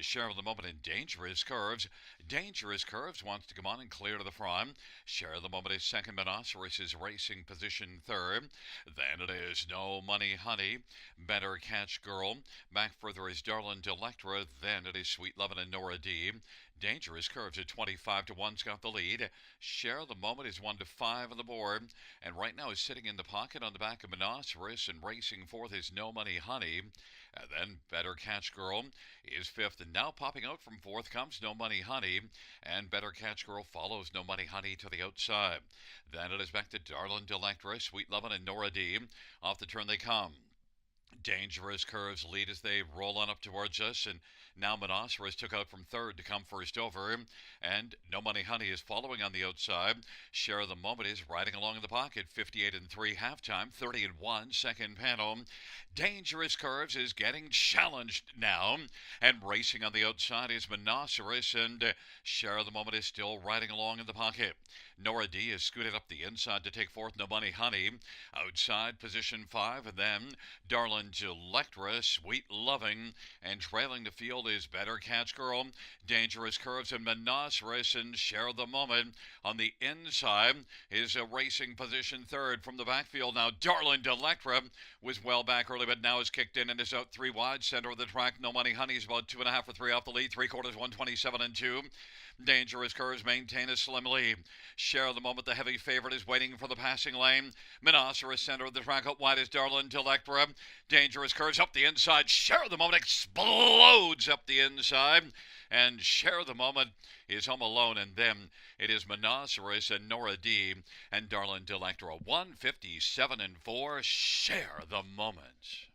Share of the Moment and Dangerous Curves. Dangerous Curves wants to come on and clear to the front. Share of the Moment is second. Monoceros is racing position third. Then it is No Money Honey. Better Catch Girl. Back further is Darlin Delectra. Then it is Sweet Lovin' and Nora D. Dangerous Curves at 25 to 1's got the lead. Share the Moment is 1 to 5 on the board. And right now is sitting in the pocket on the back of Monoceros, and racing fourth is No Money Honey. And then Better Catch Girl is fifth. And now popping out from fourth comes No Money Honey. And Better Catch Girl follows No Money Honey to the outside. Then it is back to Darlin Delectra, Sweet Lovin' and Nora D. Off the turn they come. Dangerous Curves lead as they roll on up towards us, and now Monoceros took out from third to come first over, and No Money Honey is following on the outside. Share of the Moment is riding along in the pocket, 58 and 3 halftime, 30 and 1 second panel. Dangerous Curves is getting challenged now, and racing on the outside is Monoceros, and Share of the Moment is still riding along in the pocket. Nora D is scooted up the inside to take fourth. No Money Honey outside position 5, and then Darlin Delectra, Sweet Loving, and trailing the field is Better Catch Girl, Dangerous Curves, and Monoceros, and Share the Moment. On the inside is a racing position third. From the backfield now, Darlin Delectra was well back early, but now is kicked in and is out 3 wide. Center of the track, No Money Honey is about 2.5 or 3 off the lead. 3/4, 127 and 2. Dangerous Curves maintain a slim lead. Share the Moment, the heavy favorite, is waiting for the passing lane. Monoceros center of the track, out wide is Darlin Delectra. Dangerous Curves up the inside. Share the Moment explodes up the inside. And Share the Moment is home alone. And then it is Monoceros and Nora D and Darlin Delectra. 157 and 4. Share the Moment.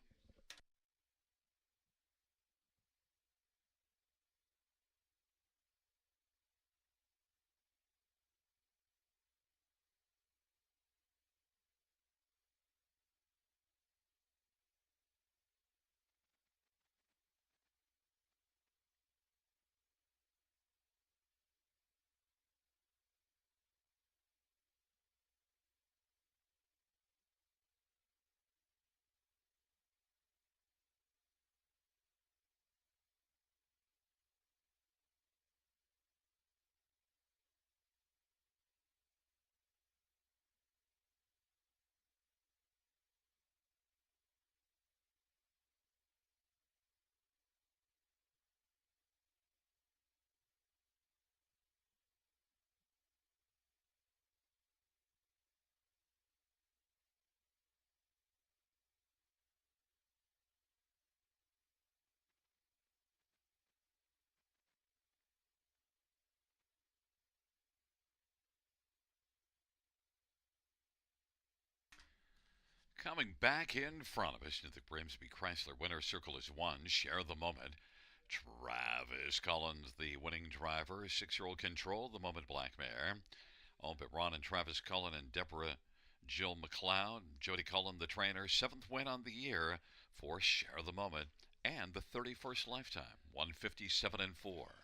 Coming back in front of us into the Grimsby Chrysler winner's circle is 1. Share the Moment. Travis Collins, the winning driver. 6-year-old Control, the Moment Black Mare. All but Ron and Travis Cullen and Deborah Jill McLeod. Jody Cullen, the trainer. 7th win on the year for Share the Moment. And the 31st lifetime. 157 and 4.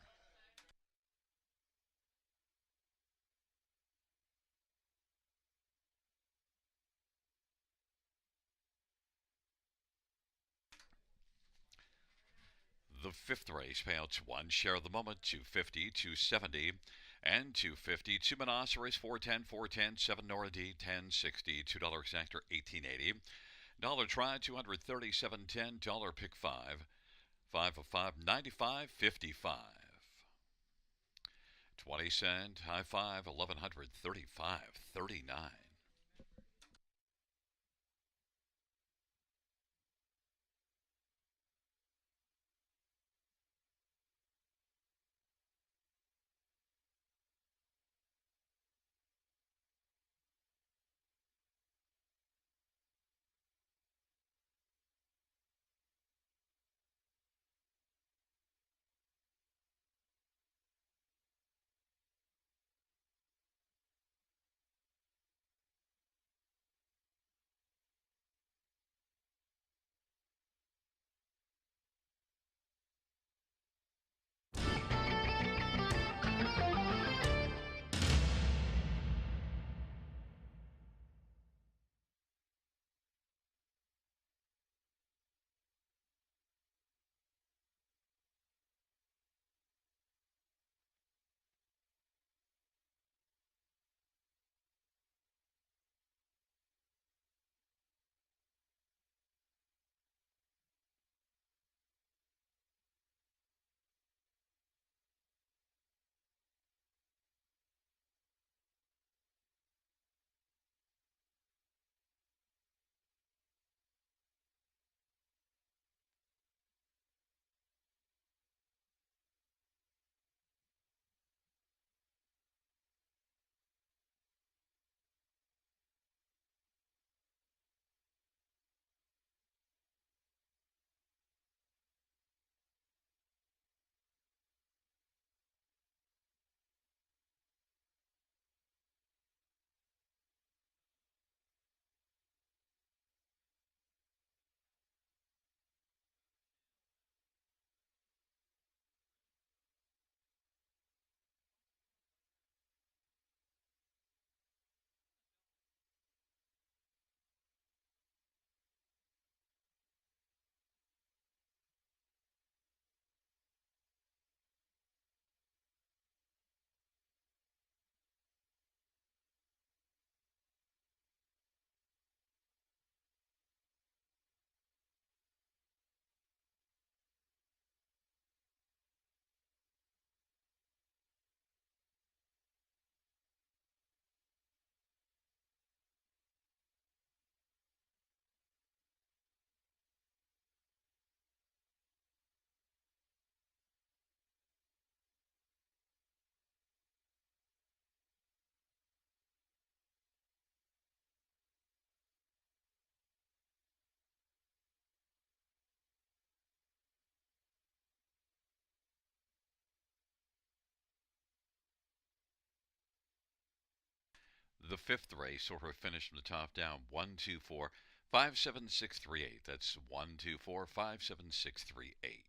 The fifth race payouts 1. Share the Moment, 250, 270, and 250. 2 Monoceros, 410, 410, 7 Nora D, 1060, $2 exactor, 1880. Dollar try, 237.10. Dollar pick 5. 5 of 5, 95.55. 20 cent, high 5, 1135.39. The fifth race sort of finished from the top down. 124 57638. That's 124 57638.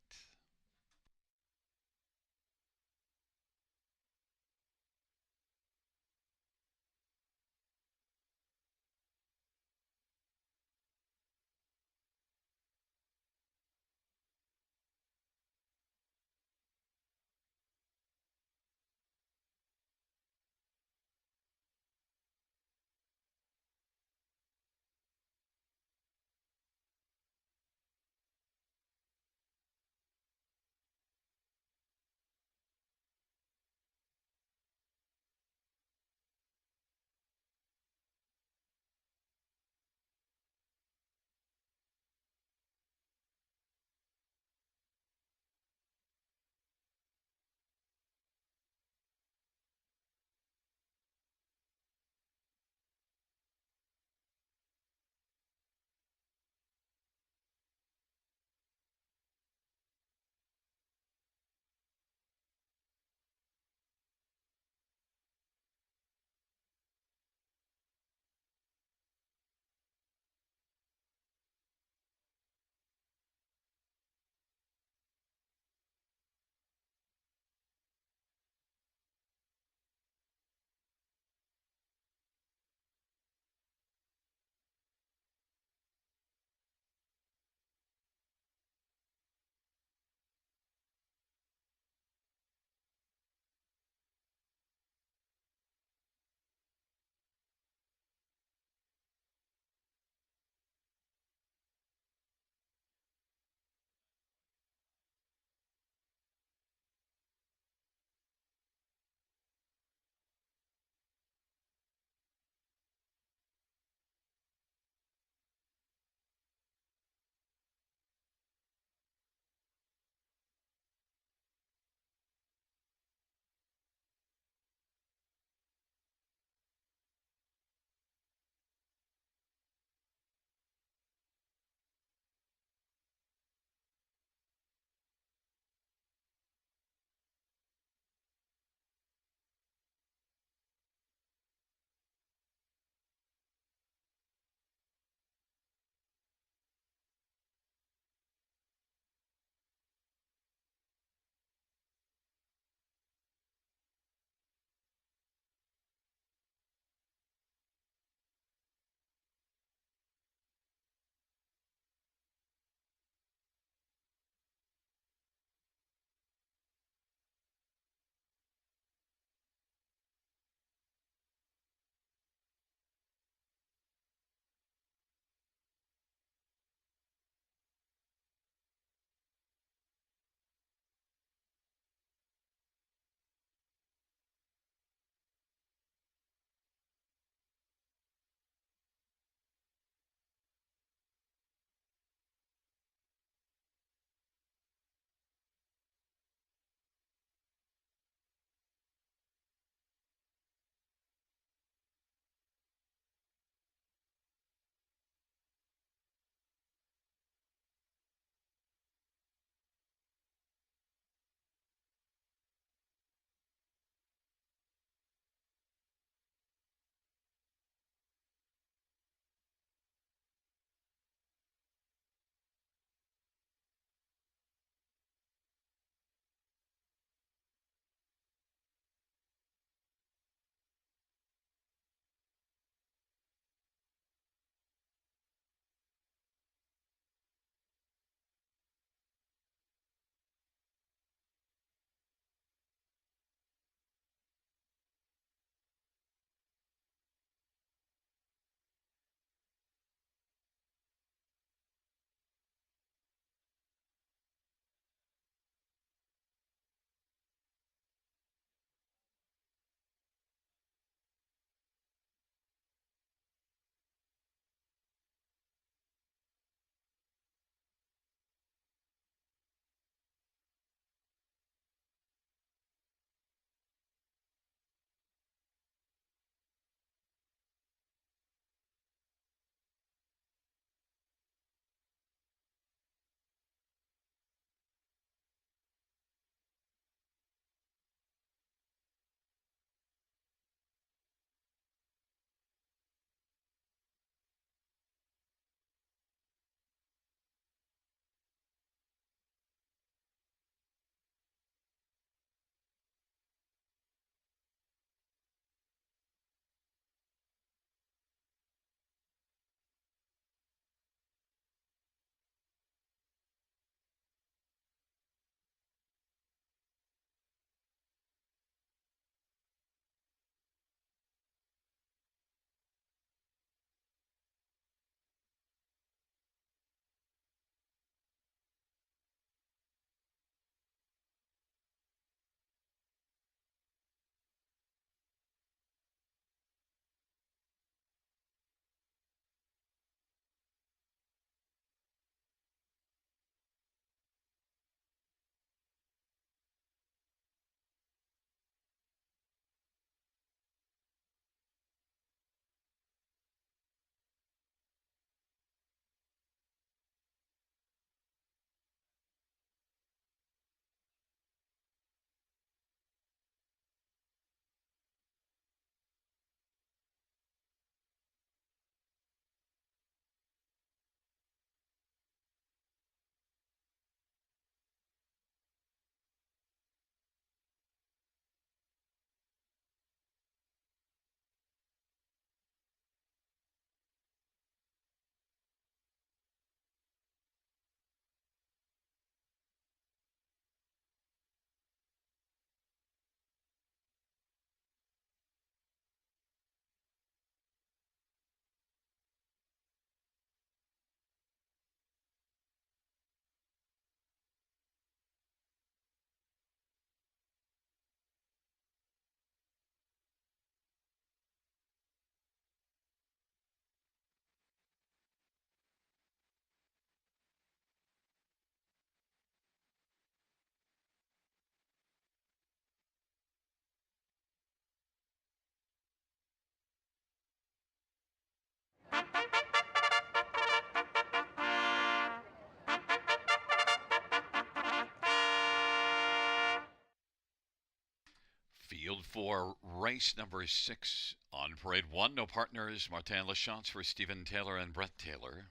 Field for race number 6 on parade 1. No partners. Martin Lachance for Stephen Taylor and Brett Taylor.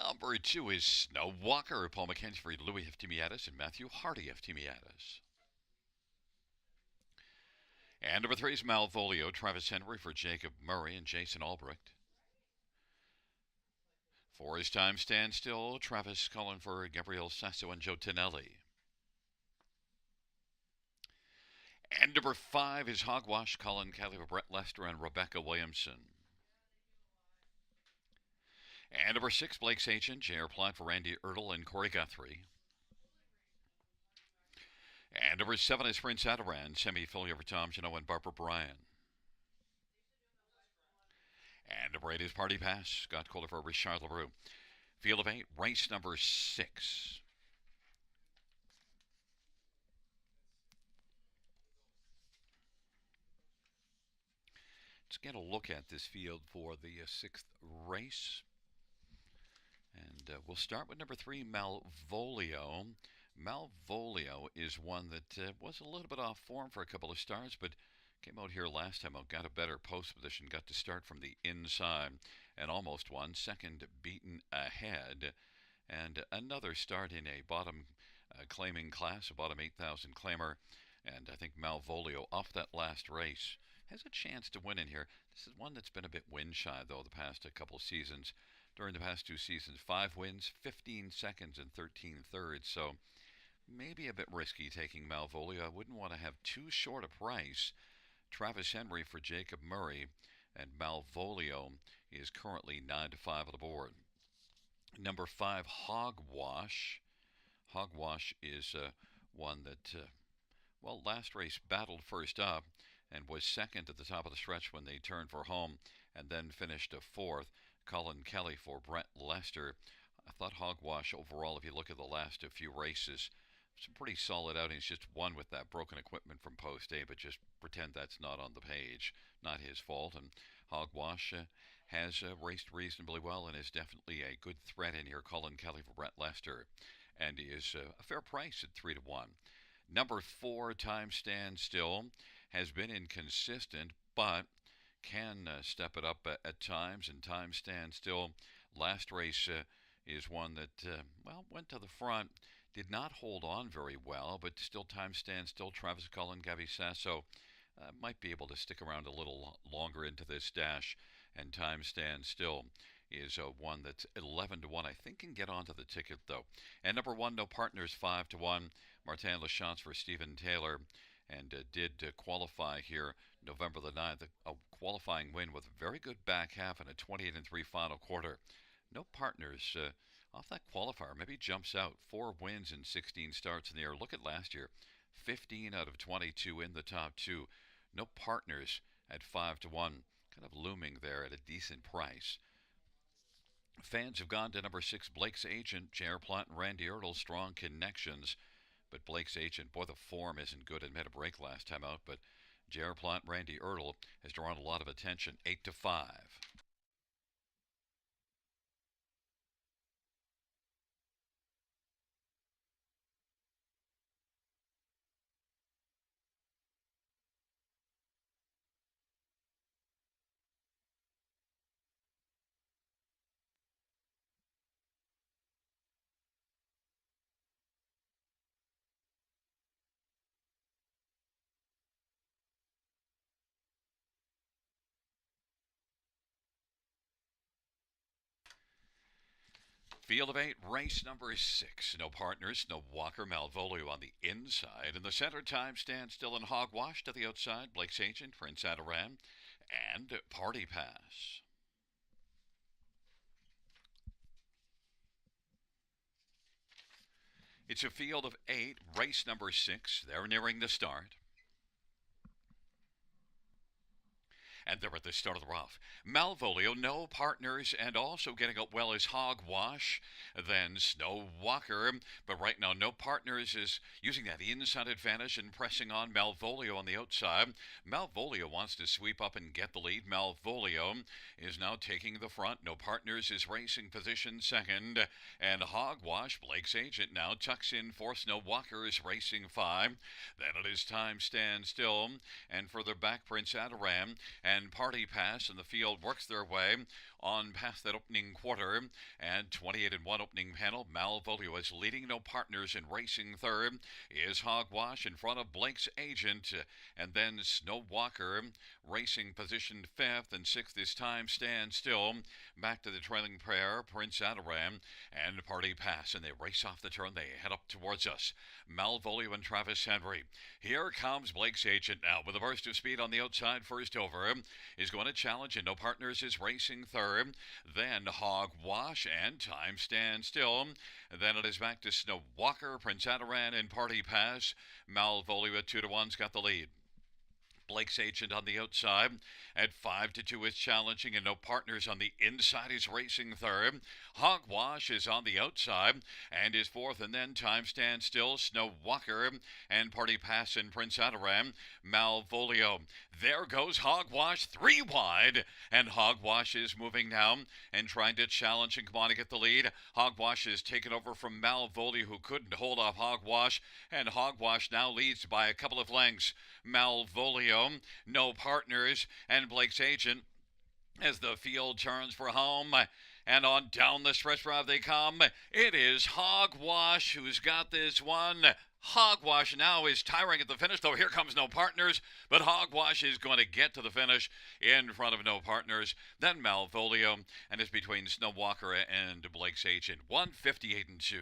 Number 2 is Snow Walker. Paul McKenzie for Louis Eftimiadis and Matthew Hardy Eftimiadis. And number 3 is Malvolio. Travis Henry for Jacob Murray and Jason Albrecht. 4 is Time Stand Still. Travis Cullen for Gabriel Sasso and Joe Tonelli. And number 5 is Hogwash. Colin Kelly for Brett Lester and Rebecca Williamson. And number 6, Blake's Agent. J.R. Platt for Randy Ertl and Corey Guthrie. And number 7 is Prince Adaran. Semi-Filio for Tom Janot and Barbara Bryan. And number 8 is Party Pass. Scott Kohler for Richard LaRue. Field of 8, race number 6. Let's get a look at this field for the 6th race. And we'll start with number 3, Malvolio. Malvolio is one that was a little bit off form for a couple of starts, but came out here last time out, got a better post position, got to start from the inside, and almost won. Second beaten ahead, and another start in a bottom claiming class, a bottom 8,000 claimer, and I think Malvolio off that last race has a chance to win in here. This is one that's been a bit wind shy, though, the past couple seasons. During the past 2 seasons, 5 wins, 15 seconds, and 13 thirds. So maybe a bit risky taking Malvolio. I wouldn't want to have too short a price. Travis Henry for Jacob Murray, and Malvolio is currently 9-5 on the board. Number 5, Hogwash. Hogwash is one that, last race battled first up and was second at the top of the stretch when they turned for home, and then finished 4th. Colin Kelly for Brett Lester. I thought Hogwash overall, if you look at the last few races, some pretty solid outings. Just one with that broken equipment from Post A, but just pretend that's not on the page. Not his fault. And Hogwash has raced reasonably well and is definitely a good threat in here. Colin Kelly for Brett Lester, and is a fair price at 3-1. Number 4, Time Stand Still, has been inconsistent, but can step it up at times, and Time Stand Still last race is one that went to the front, did not hold on very well, but still Time Stand Still. Travis Cullen, Gabby Sasso might be able to stick around a little longer into this dash, and Time Stand Still is one that's 11-1. I think can get onto the ticket, though. And number 1, No Partners, 5-1. Martin Lachance for Stephen Taylor, and did qualify here November the 9th. A qualifying win with a very good back half and a 28-3 final quarter. No Partners off that qualifier. Maybe jumps out. 4 wins in 16 starts in the air. Look at last year. 15 out of 22 in the top 2. No Partners at 5-1. Kind of looming there at a decent price. Fans have gone to number 6, Blake's Agent. J.R. Platt and Randy Ertl, strong connections. But Blake's Agent, boy, the form isn't good. It made a break last time out, but J.R. Platt, Randy Ertl has drawn a lot of attention. 8-5. Field of 8, race number 6. No Partners, No Walker, Malvolio on the inside. In the center, Time Stand Still and Hogwash to the outside. Blake's Agent, Prince Adaran, and Party Pass. It's a field of 8, race number 6. They're nearing the start. And they're at the start of the rough. Malvolio, no partners, and also getting up well is Hogwash. Then Snow Walker, but right now no partners is using that inside advantage and pressing on Malvolio on the outside. Malvolio wants to sweep up and get the lead. Malvolio is now taking the front. No partners is racing position second. And Hogwash, Blake's agent, now tucks in fourth. Snow Walker is racing five. Then it is time stand still. And further back, Prince Adaram and Party Pass in the field works their way on past that opening quarter. And 28 and 1 opening panel. Malvolio is leading. No partners in racing third. Is Hogwash in front of Blake's agent. And then Snow Walker racing position fifth, and sixth is time stand still. Back to the trailing pair, Prince Adaram and Party Pass, and they race off the turn. They head up towards us. Malvolio and Travis Henry. Here comes Blake's agent now with a burst of speed on the outside. First over is going to challenge, and no partners is racing third. Then Hogwash and time stand still. Then it is back to Snow Walker, Prince Adaran, and Party Pass. Malvolio at 2-1's got the lead. Blake's agent on the outside at 5-2 is challenging, and no partners on the inside is racing third. Hogwash is on the outside and is fourth, and then time stands still. Snow Walker and Party Pass and Prince Adaram. Malvolio. There goes Hogwash, 3 wide, and Hogwash is moving now and trying to challenge and come on to get the lead. Hogwash is taken over from Malvolio, who couldn't hold off Hogwash, and Hogwash now leads by a couple of lengths. Malvolio, no partners, and Blake's agent as the field turns for home. And on down the stretch drive they come. It is Hogwash who's got this one. Hogwash now is tiring at the finish, though here comes no partners, but Hogwash is going to get to the finish in front of no partners. Then Malvolio, and it's between Snow Walker and Blake's agent. 158 and 2.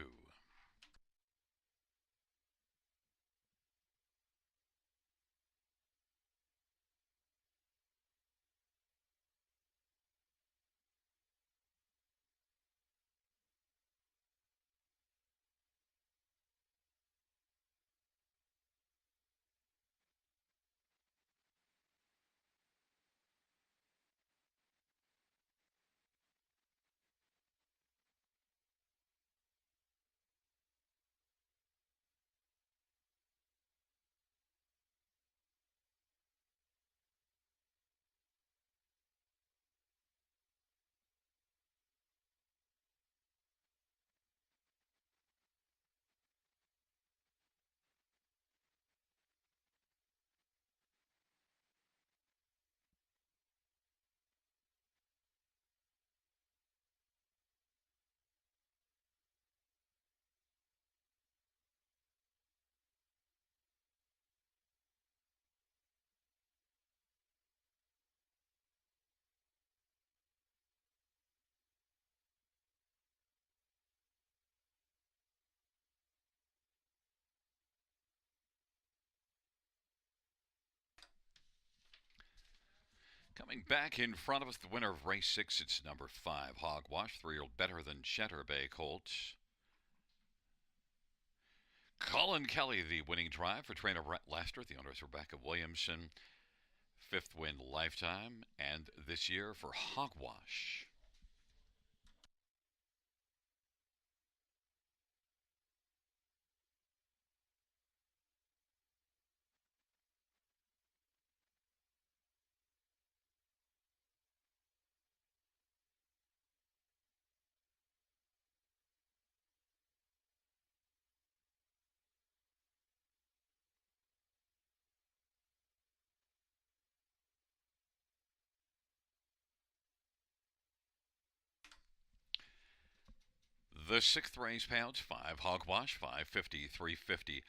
Coming back in front of us, the winner of race 6, it's number 5, Hogwash, 3-year-old better than Cheddar Bay Colts. Colin Kelly, the winning drive for trainer Brett Lester. The owners Rebecca Williamson. 5th win lifetime, and this year for Hogwash. The 6th race payouts: 5 Hogwash, 550, 350,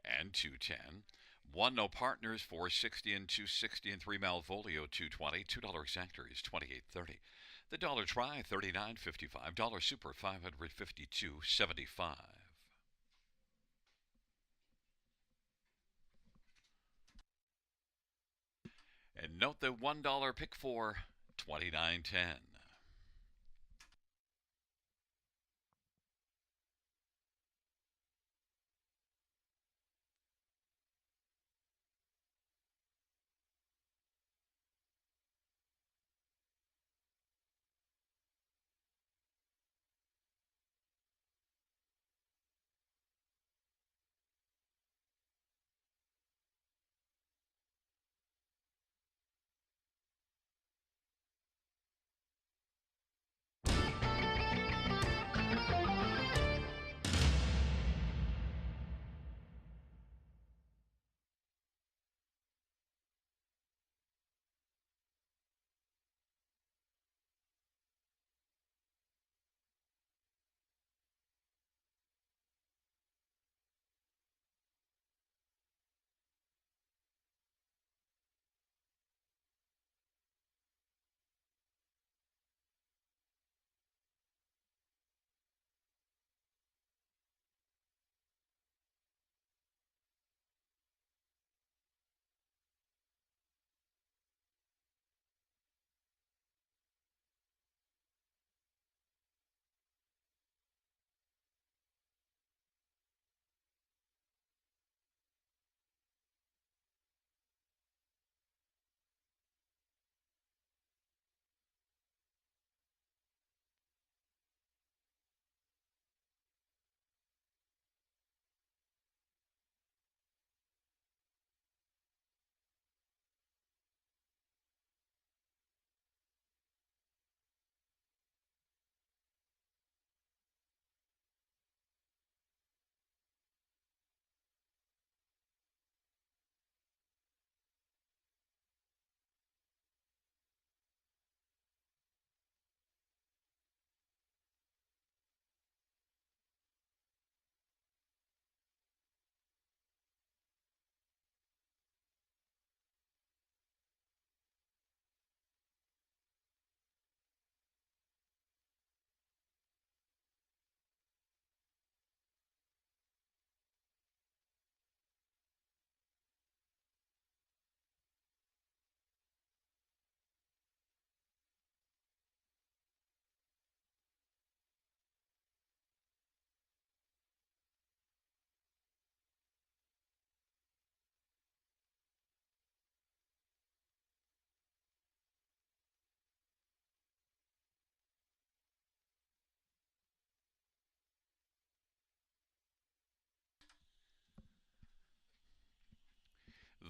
and 210. 1 no partners, 460 and 260, and 3 Malvolio, 220. $2 exactor is 28.30. The dollar try, 39.55. Dollar super, 552.75. And note the $1 pick for 29.10.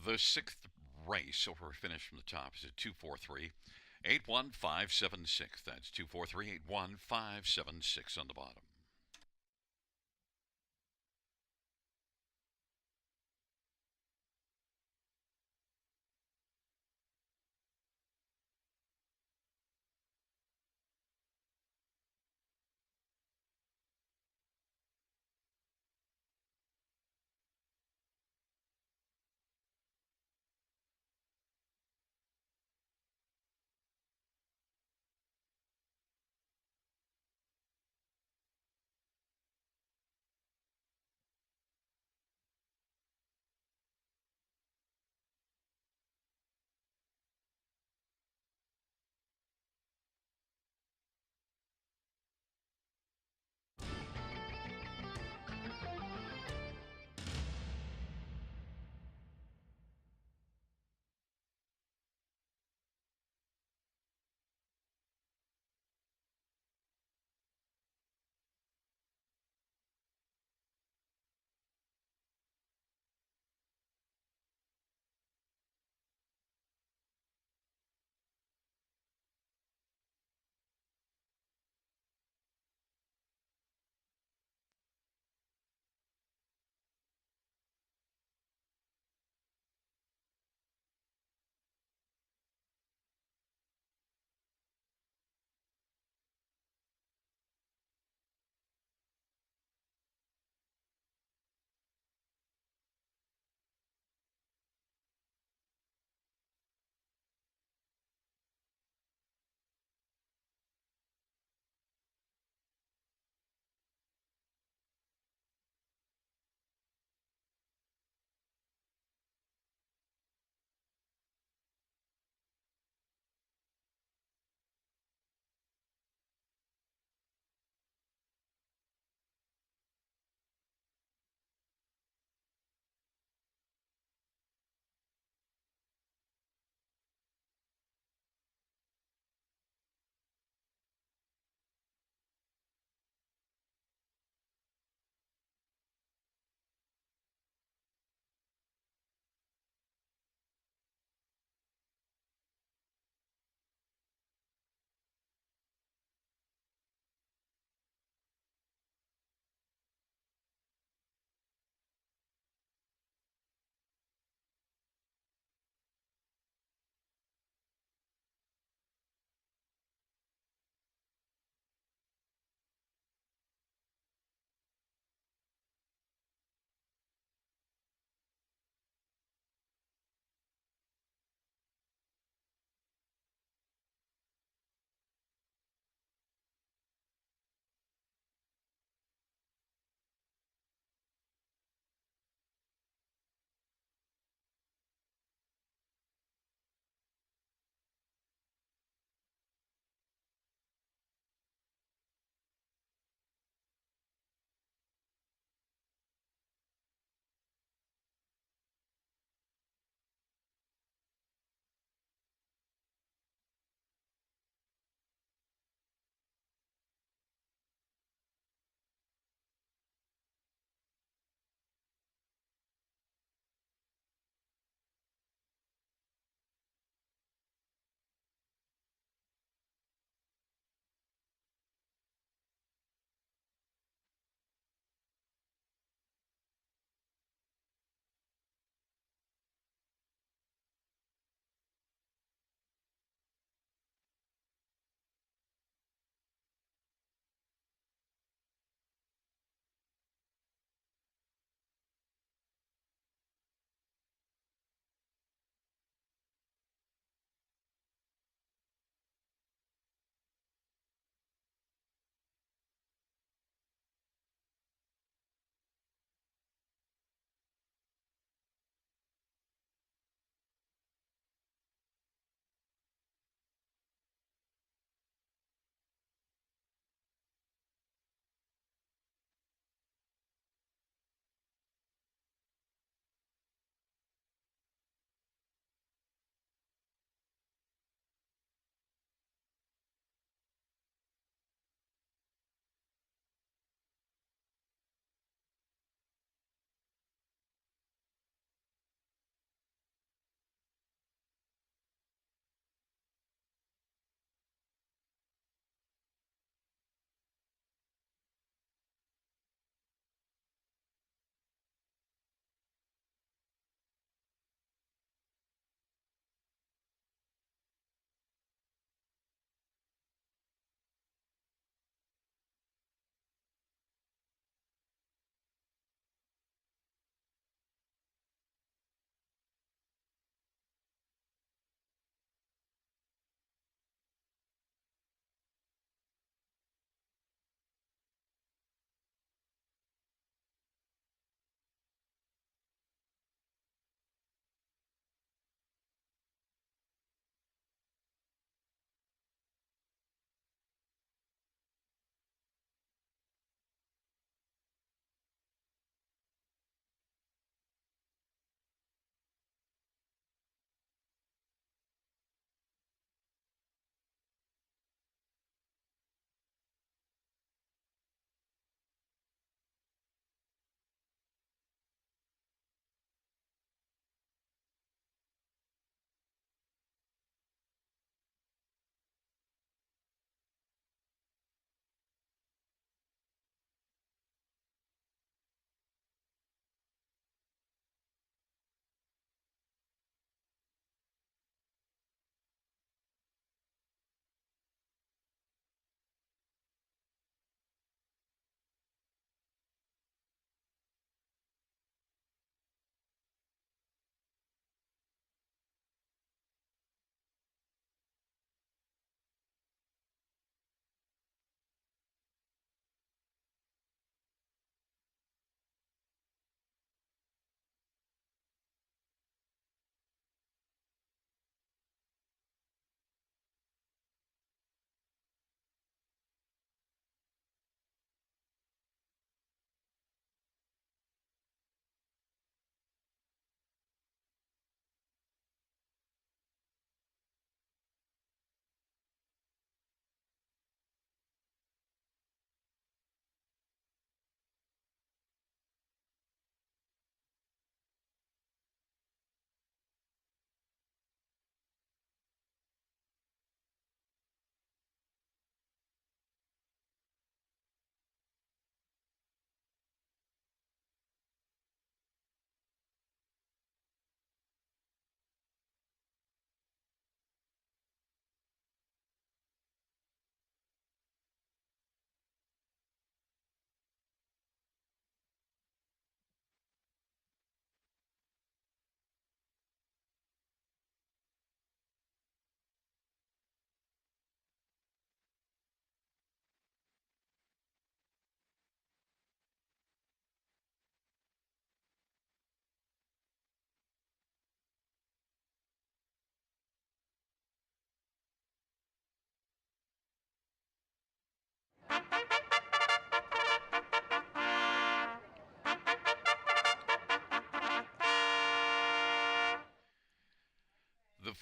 The sixth race, so we're finished from the top, is at 243 81576. That's 243 81576 on the bottom.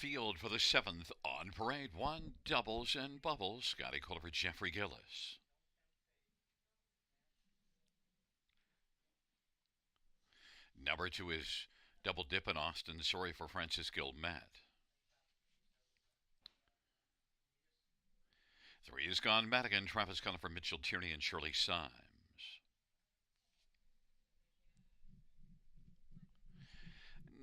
field for the seventh on parade. One, doubles and bubbles. Scotty Kohler for Jeffrey Gillis. Number 2 is Double Dip in Austin. Sorry for Francis Gilmet. 3 is Gone Madigan. Travis Cullen for Mitchell Tierney and Shirley Symes.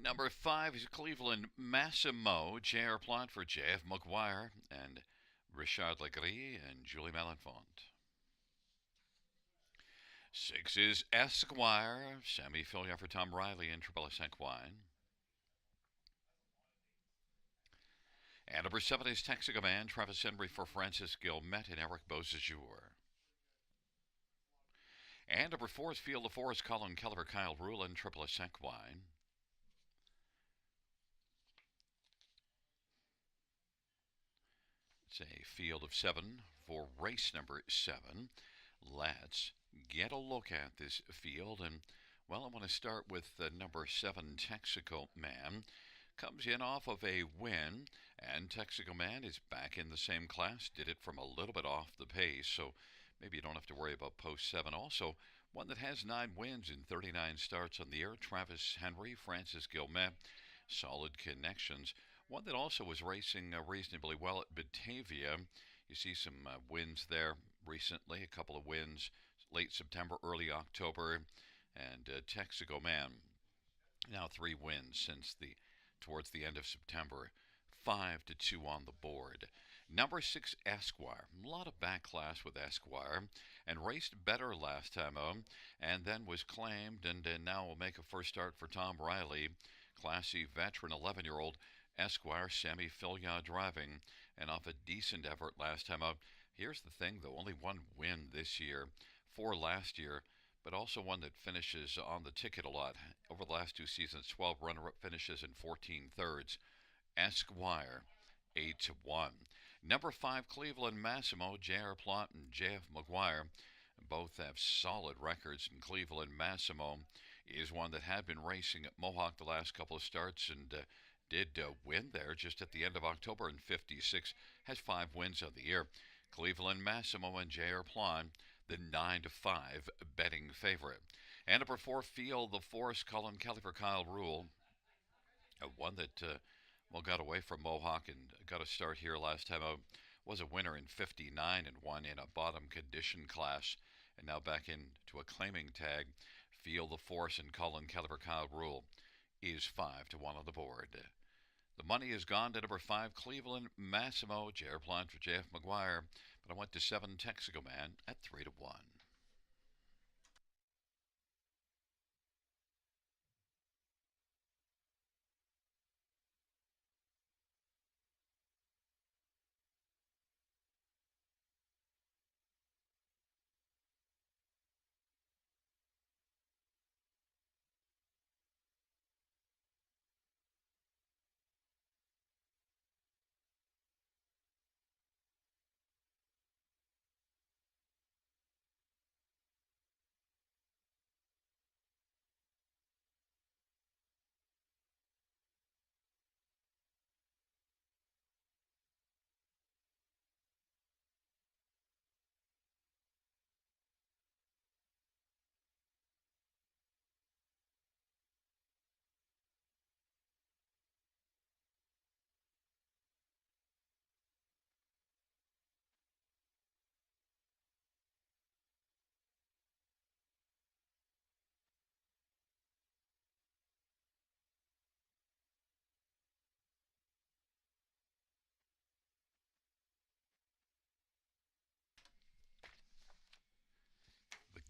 Number 5 is Cleveland Massimo. J.R. Plot for J.F. McGuire and Richard Legris and Julie Malenfant. 6 is Esquire. Sammy Fillion for Tom Riley and Triple S Equine. And number 7 is Texico Man. Travis Henry for Francis Gilmet and Eric Beausejour. And number 4 is Field of Forest. Colin Keller for Kyle Rule and Triple S Equine. It's a field of 7 for race number 7. Let's get a look at this field. And, well, I want to start with number 7, Texico Man. Comes in off of a win, and Texico Man is back in the same class. Did it from a little bit off the pace, so maybe you don't have to worry about post 7. Also, one that has 9 wins in 39 starts on the year, Travis Henry, Francis Gilmet, solid connections. One that also was racing reasonably well at Batavia. You see some wins there recently, a couple of wins late September, early October, and Texico Man now 3 wins since towards the end of September. 5-2 on the board. Number 6, Esquire. A lot of back class with Esquire, and raced better last time out, and then was claimed, and now will make a first start for Tom Riley. Classy veteran, 11-year-old Esquire, Sammy Fillion driving, and off a decent effort last time out. Here's the thing, though, only 1 win this year, 4 last year, but also one that finishes on the ticket a lot. Over the last 2 seasons, 12 runner-up finishes and 14 thirds. Esquire, 8-1. Number 5, Cleveland Massimo, J.R. Plot and J.F. McGuire. Both have solid records, and Cleveland Massimo is one that had been racing at Mohawk the last couple of starts and did win there just at the end of October in 56. Has 5 wins on the year. Cleveland Massimo and J.R. Plot, the 9-5 betting favorite. And number 4, Field the Forest, Colin Kelly for Kyle Rule. One that got away from Mohawk and got a start here last time out. Was a winner in 59 and won in a bottom condition class, and now back into a claiming tag. Field the Force and Colin Kelly for Kyle Rule is 5-1 on the board. The money has gone to number 5, Cleveland Massimo, J.R. Plot for J.F. McGuire, but I went to 7, Texico Man at 3-1.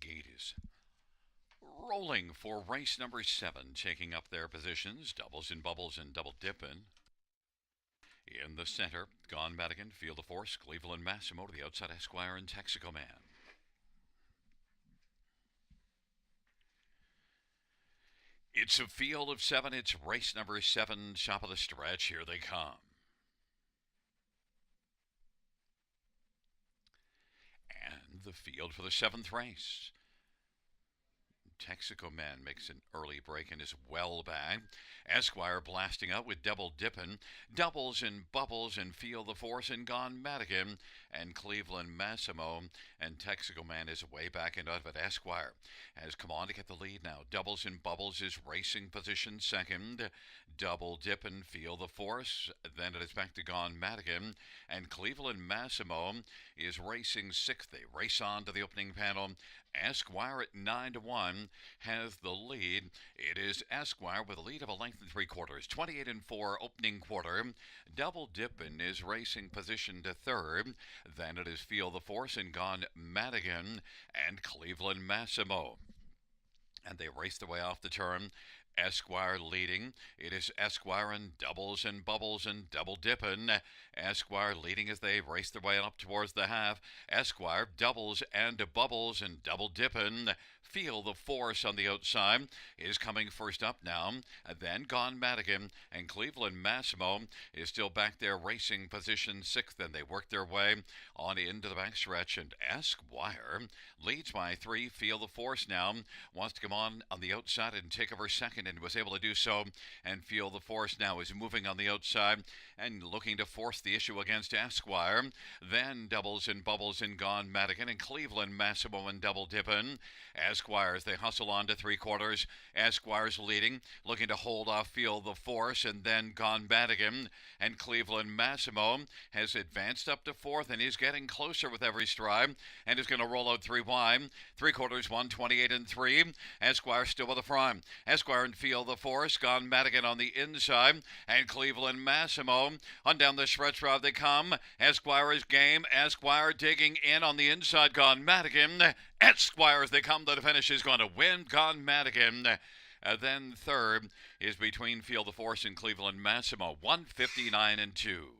The gate is rolling for race number 7, taking up their positions, doubles and bubbles and double dipping. In the center, Gone Madigan, Field of Force, Cleveland Massimo to the outside, Esquire and Texico Man. It's a field of 7. It's race number 7, top of the stretch. Here they come. And the field for the 7th race. Texaco Man makes an early break in his well bag. Esquire blasting out with double dippin'. Doubles and bubbles and feel the force and gone Madigan. And Cleveland Massimo and Texaco Man is way back and out of it. Esquire has come on to get the lead now. Doubles and bubbles is racing position second. Double dip and feel the force. Then it is back to gone Madigan. And Cleveland Massimo is racing sixth. They race on to the opening panel. Esquire at 9-1 has the lead. It is Esquire with a lead of a length and 3/4. 28-4 opening quarter. Double Dippin' is racing position to third. Then it is Feel the Force and Gone Madigan and Cleveland Massimo. And they race their way off the turn. Esquire leading. It is Esquire and doubles and bubbles and double dipping. Esquire leading as they race their way up towards the half. Esquire doubles and bubbles and double dipping. Feel the Force on the outside is coming first up now. Then Gone Madigan and Cleveland Massimo is still back there racing position sixth, and they work their way on into the backstretch. And Esquire leads by 3. Feel the Force now wants to come on the outside and take over second, and was able to do so. And Feel the Force now is moving on the outside and looking to force the issue against Esquire. Then Doubles and Bubbles and Gone Madigan and Cleveland Massimo and Double Dippin'. Esquire as they hustle on to 3/4. Esquire's leading, looking to hold off Feel the Force, and then Gone Madigan and Cleveland Massimo has advanced up to fourth and is getting closer with every stride and is going to roll out 3 wide. 3/4, 128-3. Esquire still with a prime. Esquire and Feel the Force. Gone Madigan on the inside, and Cleveland Massimo on down the stretch route they come. Esquire is game. Esquire digging in on the inside. Gone Madigan. Esquire as they come to the finish is going to win. Gone Madigan. Then third is between Feel the Force and Cleveland Massimo. 159-2.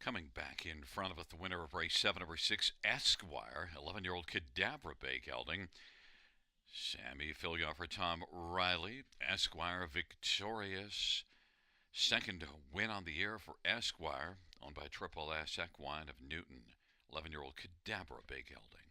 Coming back in front of us, the winner of race 7 over 6, Esquire, 11-year-old Cadabra Bay gelding. Sammy Fillion for Tom Riley. Esquire victorious. Second win on the year for Esquire, owned by Triple S Equine of Newton. 11-year-old Cadabra Bay gelding.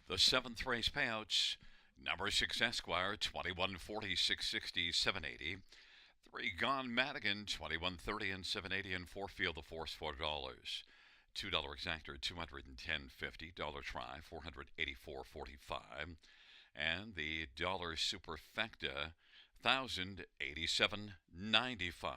The 7th race payouts. Number 6 Esquire, 2140, 660, 780. 3 Gone Madigan, 2130 and 780, and 4 Feel the Force, $4. $2 exactor, $210.50. Try, $484.45. and the dollar superfecta 1,087.95.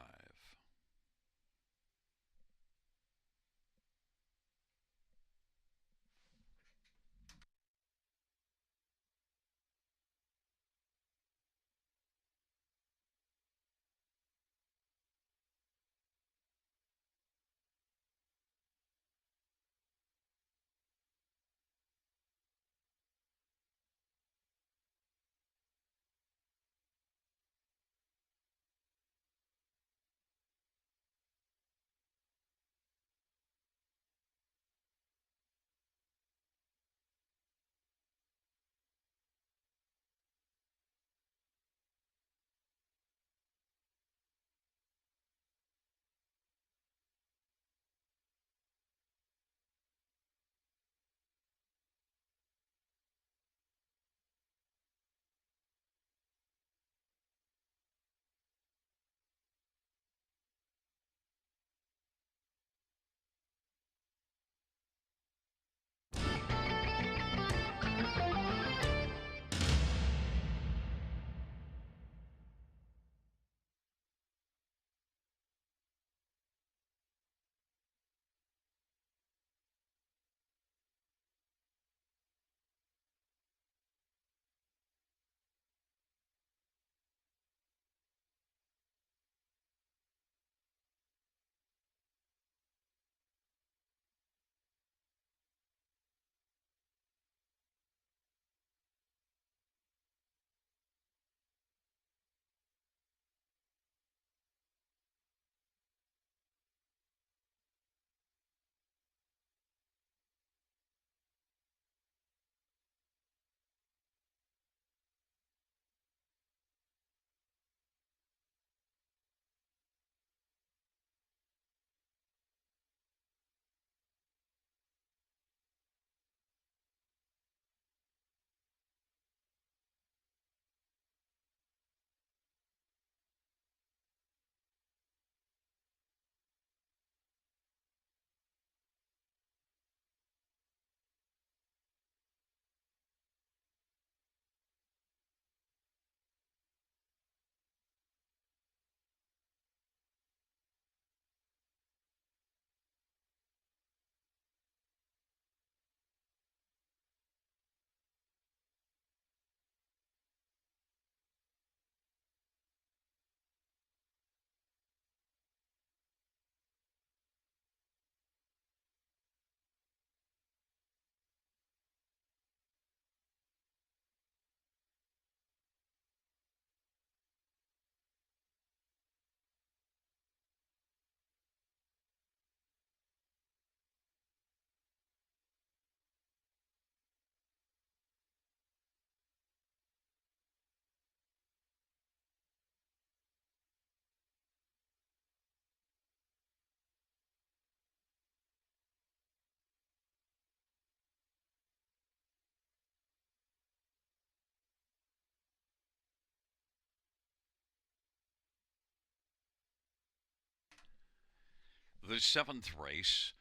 The seventh race,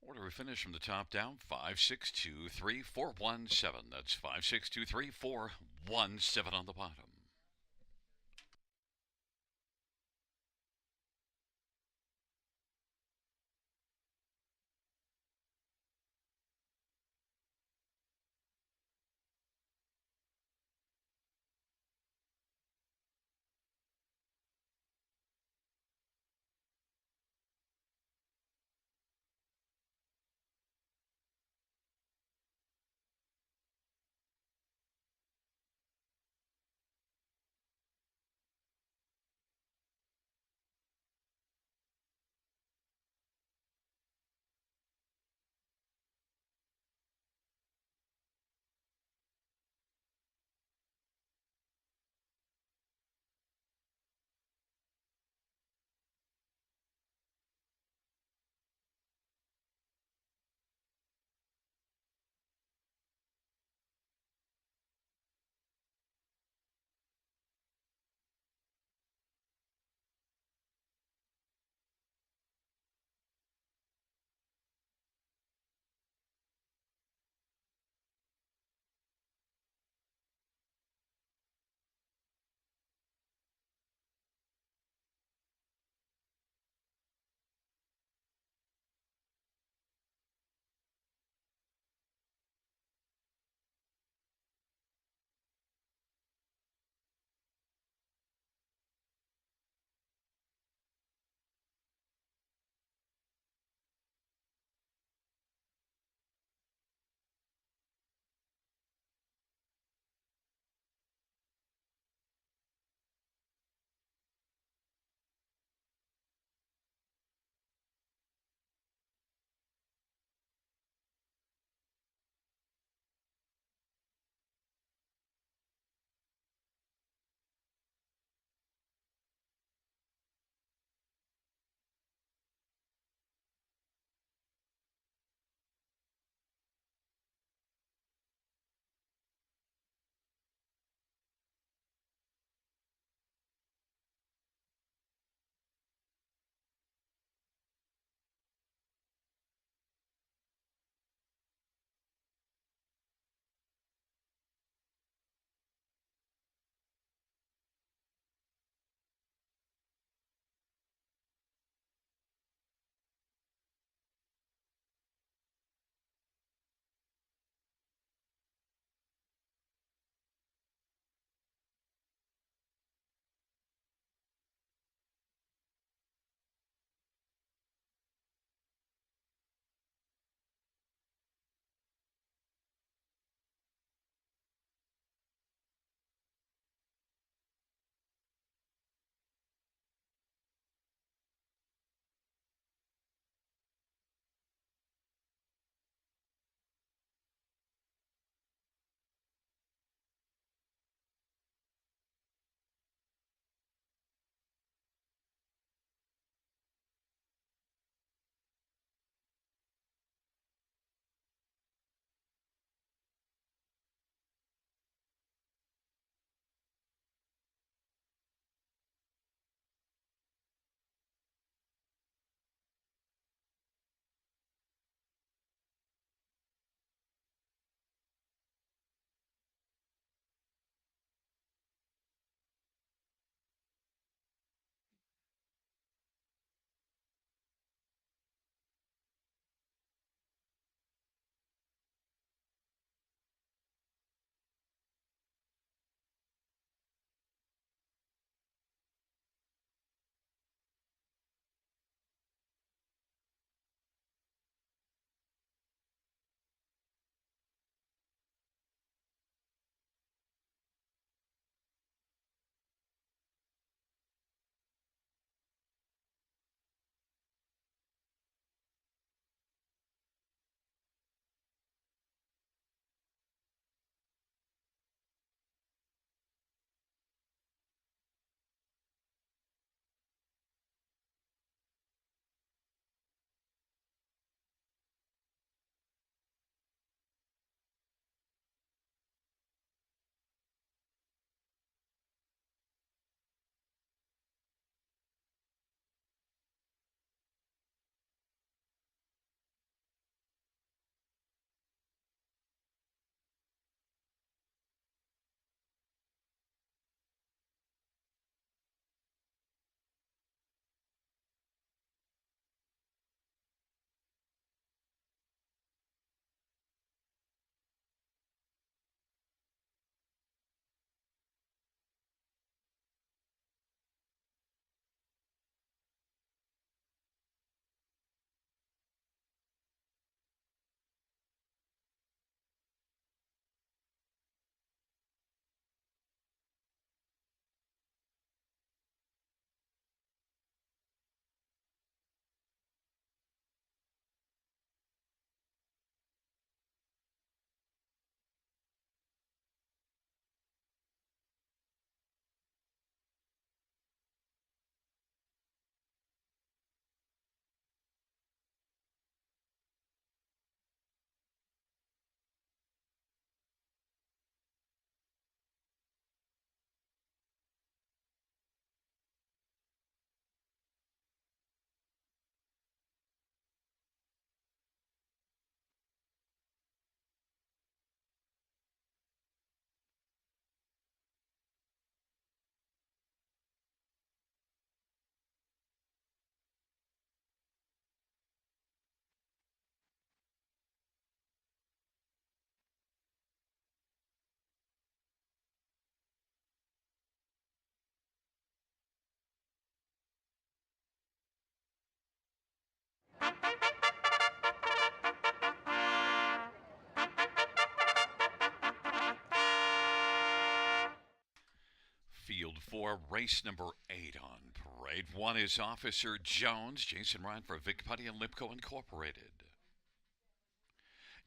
order of finish from the top down, 5623417. That's 5623417 on the bottom. race number 8 on parade. 1 is Officer Jones, Jason Ryan for Vic Putty and Lipco Incorporated.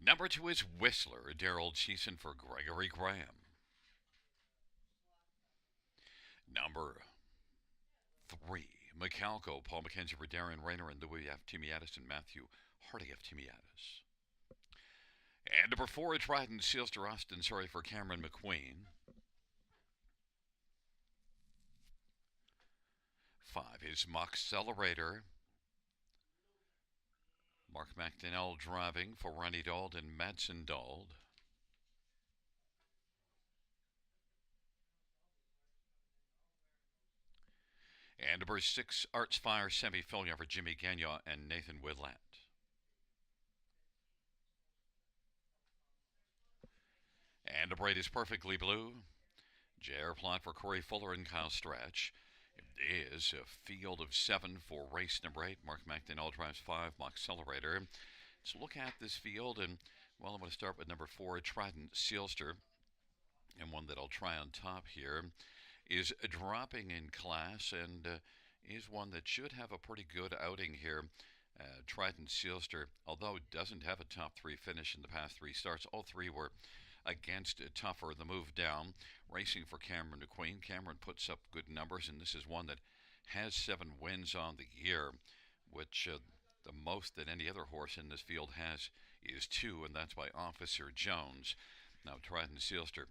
Number 2 is Whistler, Daryl Cheeson for Gregory Graham. Number 3, Macalco, Paul McKenzie for Darren Rayner and Louis F. Timiatis and Matthew Hardy F. Timiatis. And number 4, Trident Sealster Austin, sorry for Cameron McQueen. 5 is Moxcelerator, Mark McDonnell driving for Ronnie Dald and Madsen Dald. And number 6, Arts Fire semi-fillion for Jimmy Gagnon and Nathan Whitlat. And number 8 is Perfectly Blue, J.R. Plot for Corey Fuller and Kyle Stretch. It is a field of 7 for race number 8. Mark McDonnell drives 5, Moxcelerator. Let's look at this field, and, well, I'm going to start with number 4, Trident Sealster. And one that I'll try on top here is dropping in class and is one that should have a pretty good outing here. Trident Sealster, although it doesn't have a top 3 finish in the past 3 starts, all 3 were against Tougher, the move down, racing for Cameron McQueen. Cameron puts up good numbers, and this is one that has 7 wins on the year, which the most that any other horse in this field has is 2, and that's by Officer Jones. Now, Trident Sealster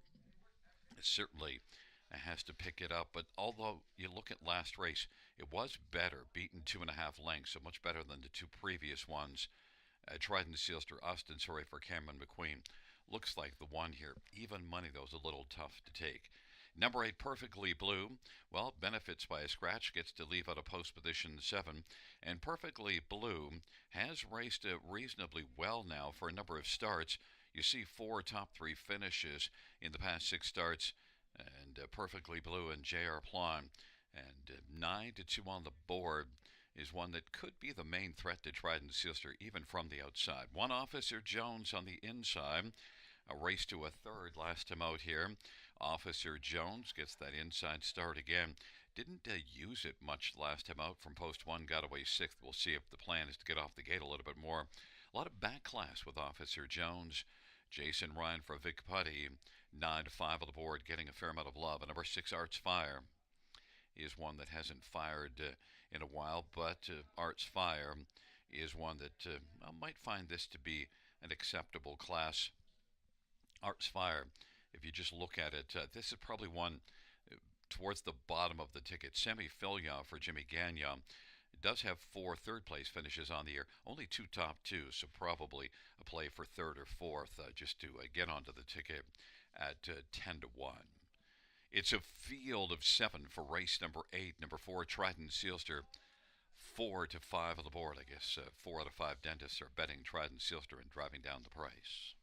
certainly has to pick it up, but although you look at last race, it was better, beaten 2.5 lengths, so much better than the 2 previous ones. Trident Sealster, Austin, sorry for Cameron McQueen. Looks like the one here. Even money, though, is a little tough to take. Number 8, Perfectly Blue. Well, benefits by a scratch, gets to leave out a post position 7. And Perfectly Blue has raced reasonably well now for a number of starts. You see 4 top 3 finishes in the past 6 starts. And Perfectly Blue and J.R. Plon. And 9-2 on the board is one that could be the main threat to Trident Sealster, even from the outside. 1, Officer Jones on the inside. A race to a 3rd last time out here. Officer Jones gets that inside start again. Didn't use it much last time out from post 1, got away 6th. We'll see if the plan is to get off the gate a little bit more. A lot of back class with Officer Jones. Jason Ryan for Vic Putty, 9-5 on the board, getting a fair amount of love. And number 6, Arts Fire, is one that hasn't fired in a while, but Arts Fire is one that I might find this to be an acceptable class. Arts Fire, if you just look at it, this is probably one towards the bottom of the ticket. Semi-Fillion for Jimmy Gagnon. It does have 4 third-place finishes on the year, only 2 top 2, so probably a play for 3rd or 4th just to get onto the ticket at 10-1. It's a field of 7 for race number 8. Number 4, Trident Sealster. 4-5 on the board, I guess. 4 out of 5 dentists are betting Trident Sealster and driving down the price.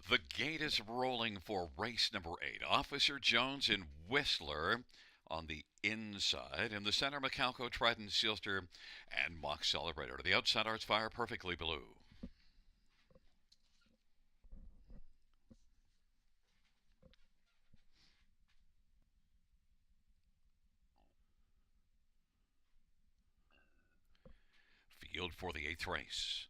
The gate is rolling for race number 8. Officer Jones and Whistler on the inside. In the center, Macalco, Trident Sealster, and Moxcelerator. To the outside, Arts Fire, Perfectly Blue. yield for the eighth race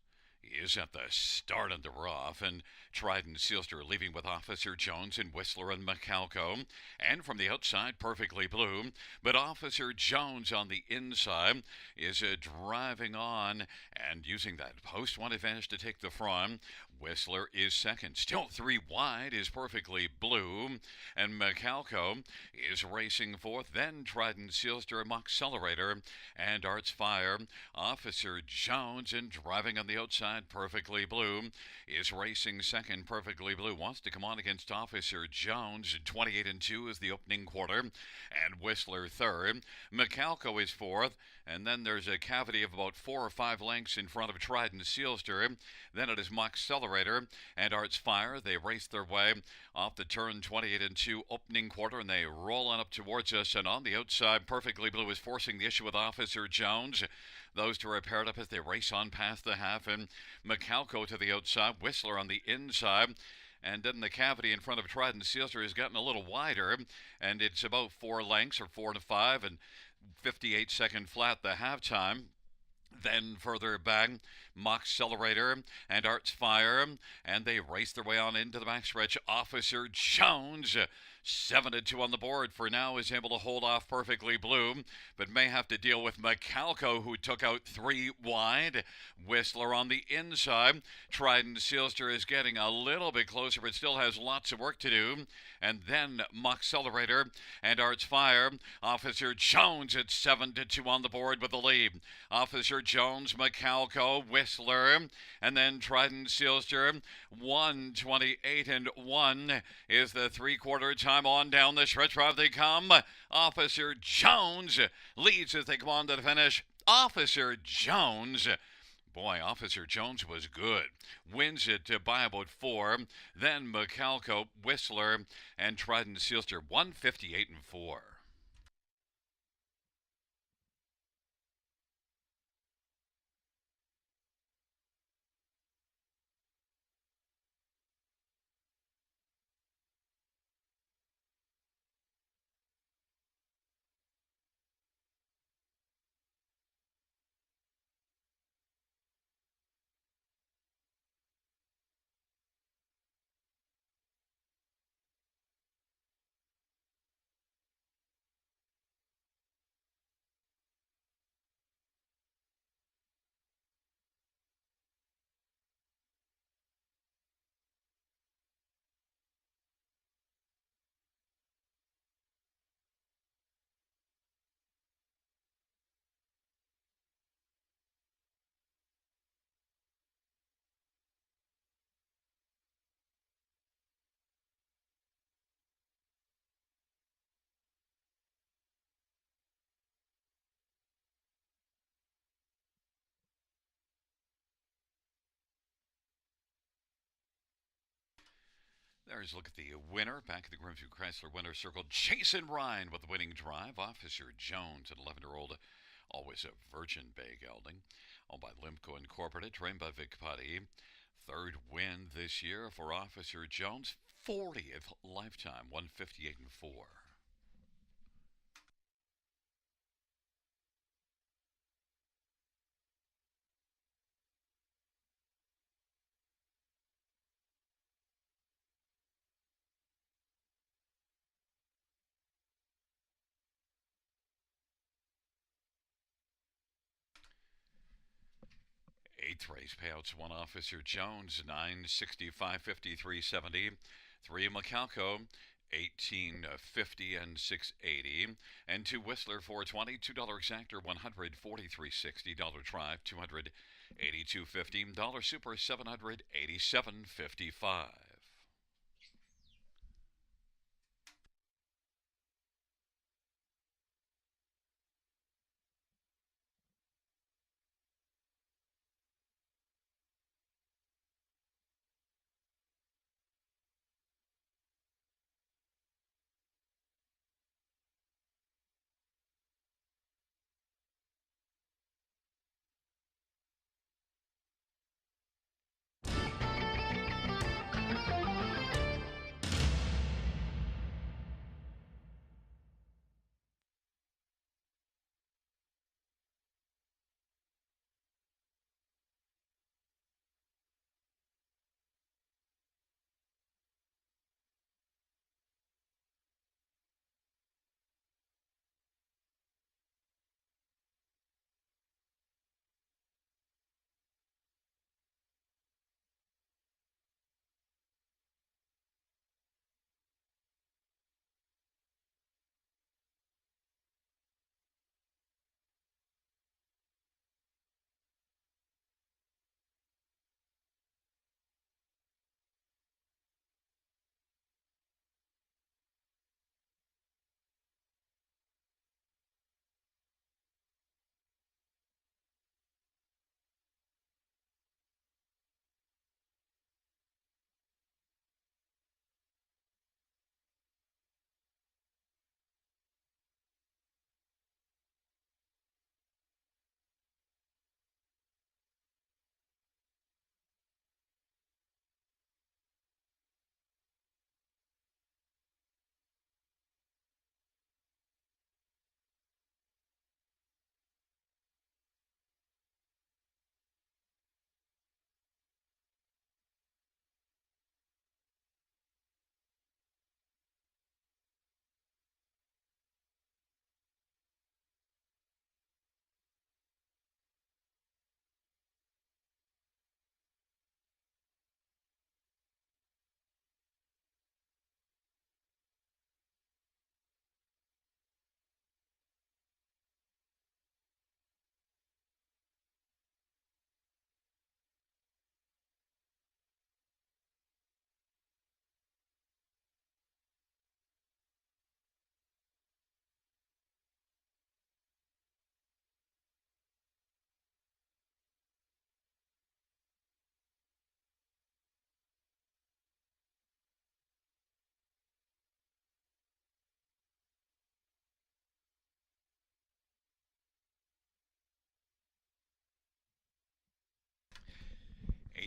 is at the start on the rough, and Trident Sealster leaving with Officer Jones and Whistler and Macalco, and from the outside Perfectly Blue, but Officer Jones on the inside is driving on and using that post one advantage to take the front. Whistler is second. Still three wide is Perfectly Blue, and Macalco is racing fourth. Then Trident Sealster, Accelerator, and Arts Fire. Officer Jones and driving on the outside, Perfectly Blue is racing second. Perfectly Blue wants to come on against Officer Jones. 28 and 2 is the opening quarter, and Whistler third. Macalco is fourth, and then there's a cavity of about 4 or 5 lengths in front of Trident Sealster. Then it is Accelerator and Arts Fire. They race their way off the turn, 28 and 2 opening quarter, and they roll on up towards us. And on the outside, Perfectly Blue is forcing the issue with Officer Jones. Those two are paired up as they race on past the half, and Macalco to the outside, Whistler on the inside. And then the cavity in front of Trident Sealster has gotten a little wider, and it's about 4 lengths or 4 to 5, and 58-second flat the halftime. Then further back, Accelerator and Arts Fire, and they race their way on into the backstretch. Officer Jones, 7 to 2 on the board for now, is able to hold off Perfectly Blue, but may have to deal with Macalco, who took out 3 wide. Whistler on the inside. Trident Sealster is getting a little bit closer, but still has lots of work to do. And then Accelerator and Arts Fire. Officer Jones at 7 to 2 on the board with the lead. Officer Jones, Macalco, Whistler, and then Trident Sealster. 1:28 and 1 is the three-quarter time on down the stretch drive they come. Officer Jones leads as they come on to the finish. Officer Jones. Boy, Officer Jones was good. Wins it by about 4. Then Macalco, Whistler, and Trident Sealster, 158 and 4. There's a look at the winner. Back at the Grimsview Chrysler Winner Circle, Jason Ryan with the winning drive. Officer Jones, an 11-year-old, always a Virgin Bay gelding, owned by Limco Incorporated, trained by Vic Putty. Third win this year for Officer Jones, 40th lifetime, 158 and 4. 8th race payouts: 1 Officer Jones, 965.53.70. 3 Macalco, 1850 and 680, and 2 Whistler, 420. $2 exactor, 143.60. Dollar Tribe, 282.50. Dollar Super, 787.55.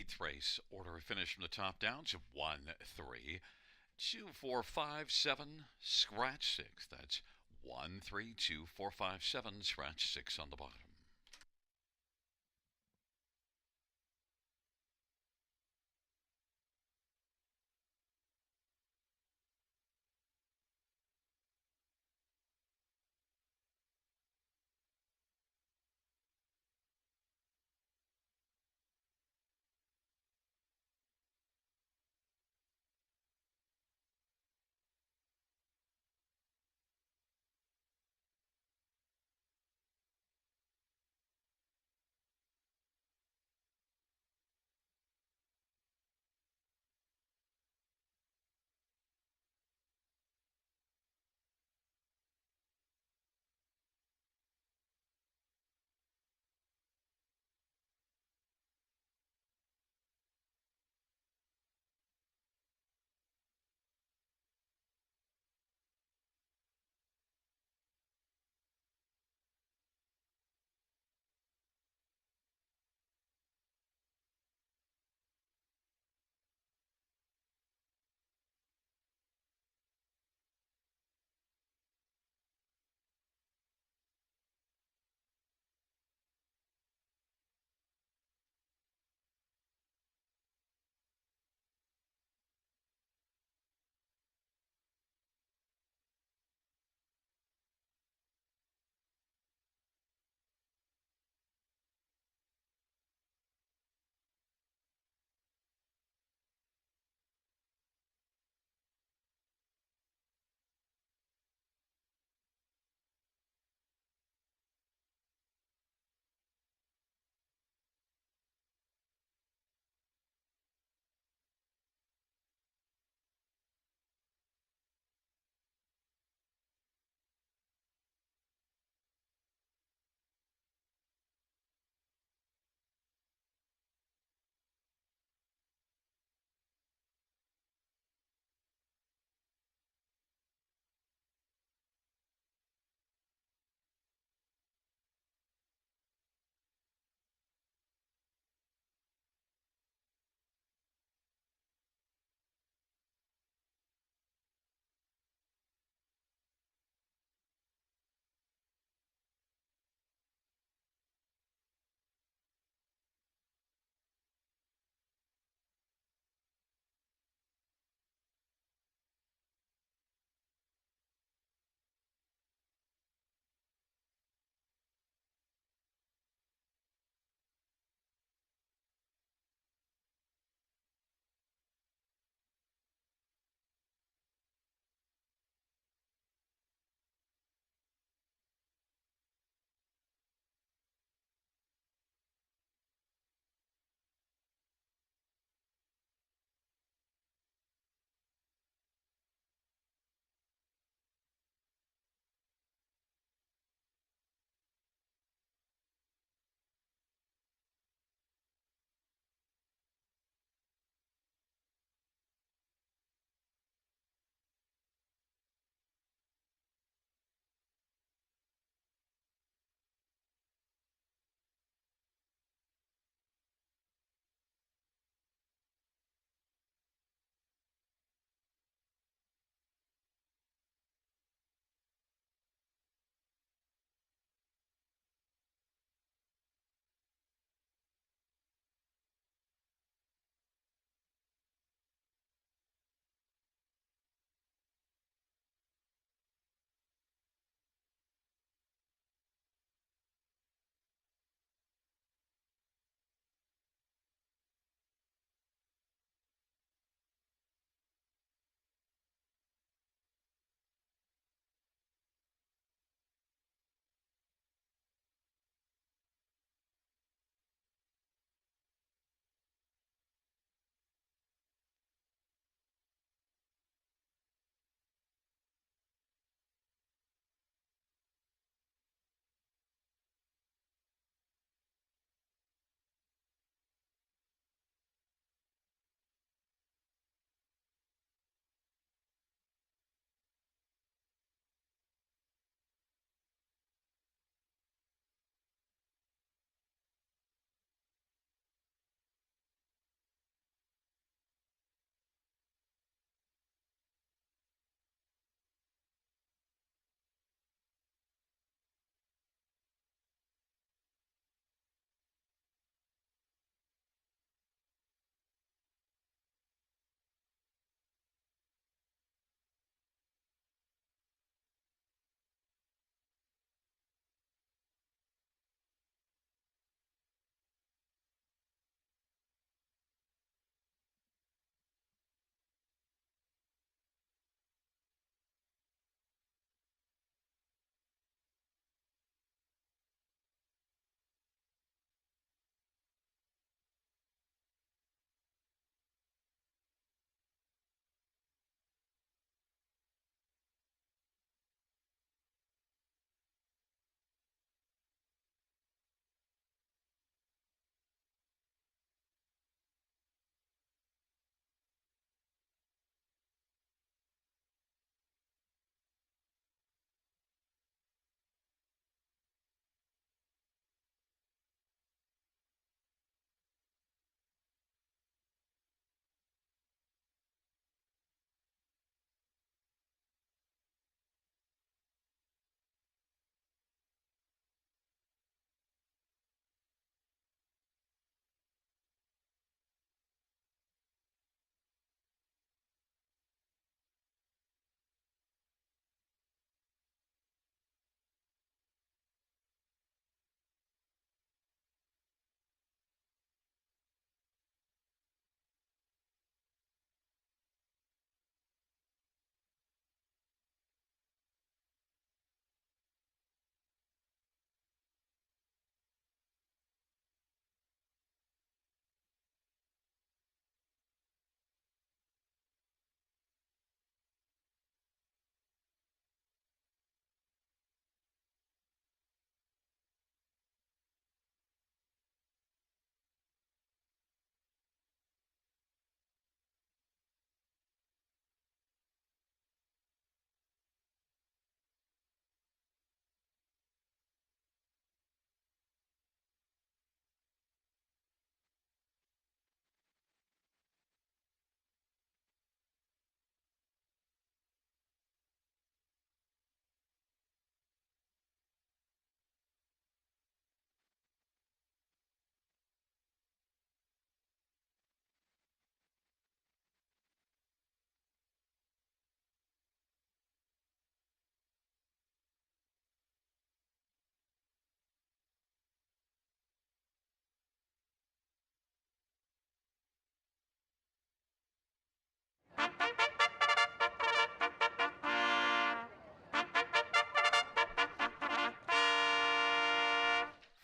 8th race. Order of finish from the top down to 1, 3, 2, 4, 5, 7, scratch 6. That's 1, 3, 2, 4, 5, 7, scratch 6 on the bottom.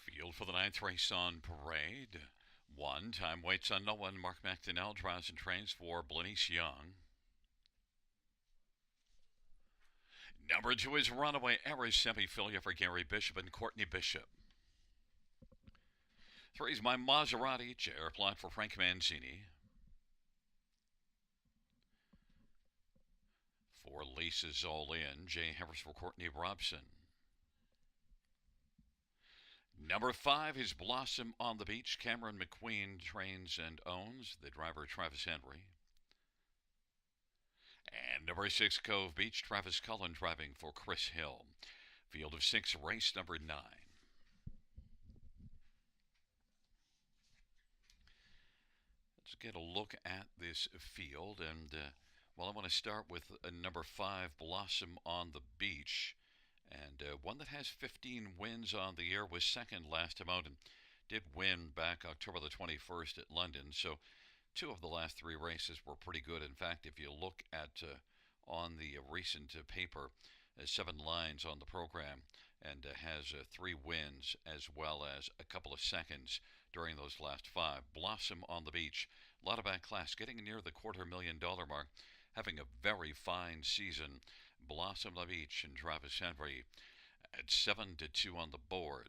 Field for the ninth race on parade. One, time waits on no one. Mark McDonnell drives and trains for Blanice Young. Number two is Runaway Errors, Semifilia for Gary Bishop and Courtney Bishop. Three is My Maserati, J.R. Plot for Frank Mancini. Four, Lisa's All In, Jay Harris for Courtney Robson. Number five is Blossom on the Beach. Cameron McQueen trains and owns. The driver, Travis Henry. And number six, Cove Beach. Travis Cullen driving for Chris Hill. Field of six, race number 9. Let's get a look at this field. And, I want to start with number five, Blossom on the Beach. And one that has 15 wins on the year, was second last time out and did win back October the 21st at London. So two of the last three races were pretty good. In fact, if you look at on the recent paper, 7 lines on the program, and has 3 wins as well as a couple of seconds during those last 5. Blossom on the Beach, a lot of back class, getting near the $250,000 mark, having a very fine season. Blossom on the Beach and Travis Henry at 7-2 on the board.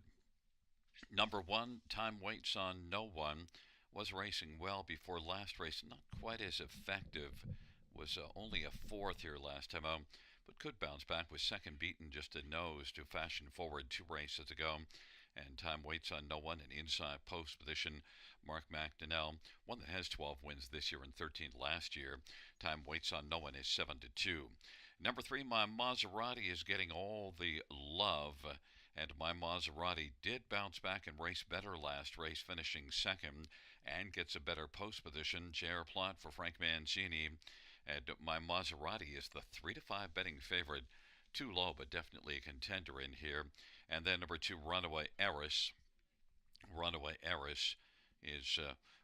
Number one, time waits on no one, was racing well before last race, not quite as effective, was only a fourth here last time out, but could bounce back, with second beaten just a nose to Fashion Forward 2 races ago. And time waits on no one, an inside post position, Mark McDonnell, one that has 12 wins this year and 13 last year. Time waits on no one is 7-2. Number 3, My Maserati is getting all the love, and My Maserati did bounce back and race better last race, finishing second, and gets a better post position. J.R. Plot for Frank Mancini, and My Maserati is the 3-5 betting favorite. Too low, but definitely a contender in here. And then number 2, Runaway Eris. Runaway Eris is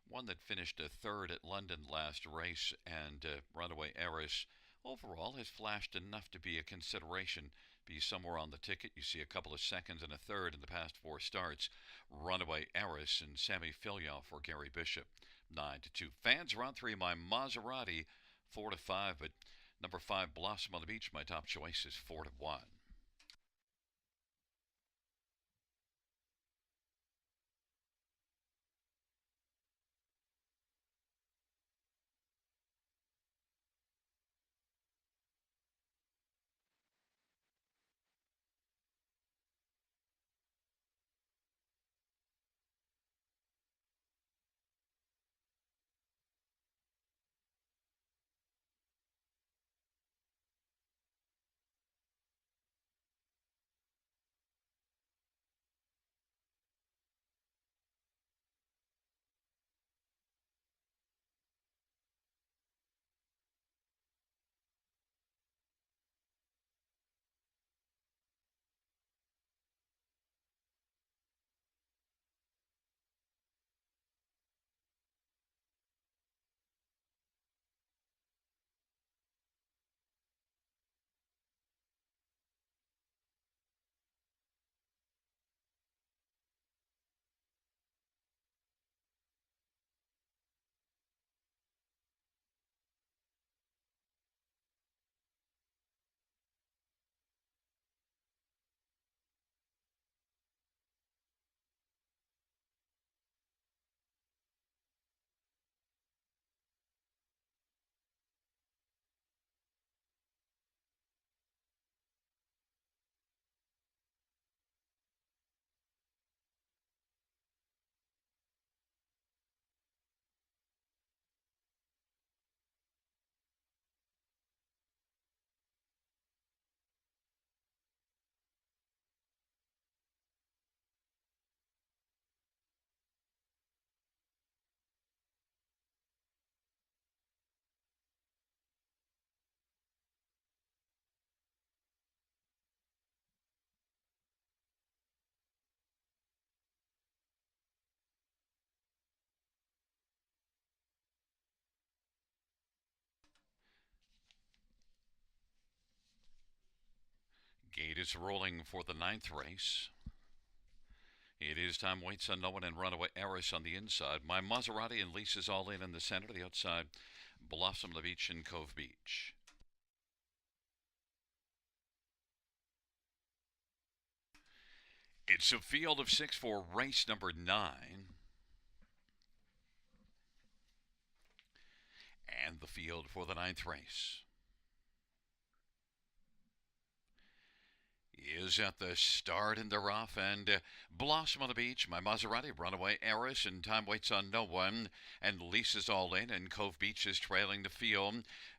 one that finished third at London last race, and Runaway Eris overall has flashed enough to be a consideration, be somewhere on the ticket. You see a couple of seconds and a third in the past 4 starts. Runaway Eris and Sammy Filial for Gary Bishop, 9-2. Fans round 3, My Maserati, 4-5, but number 5, Blossom on the Beach, my top choice, is 4-1. Gate is rolling for the ninth race. It is time waits on no one and runaway Eris on the inside. My Maserati and Lisa's all in the center. The outside, Blossom the Beach and Cove Beach. It's a field of 6 for race number 9. And the field for the ninth race is at the start in the rough, and Blossom on the Beach, My Maserati, Runaway Eris, and Time Waits on No One, and Lisa's all in, and Cove Beach is trailing the field.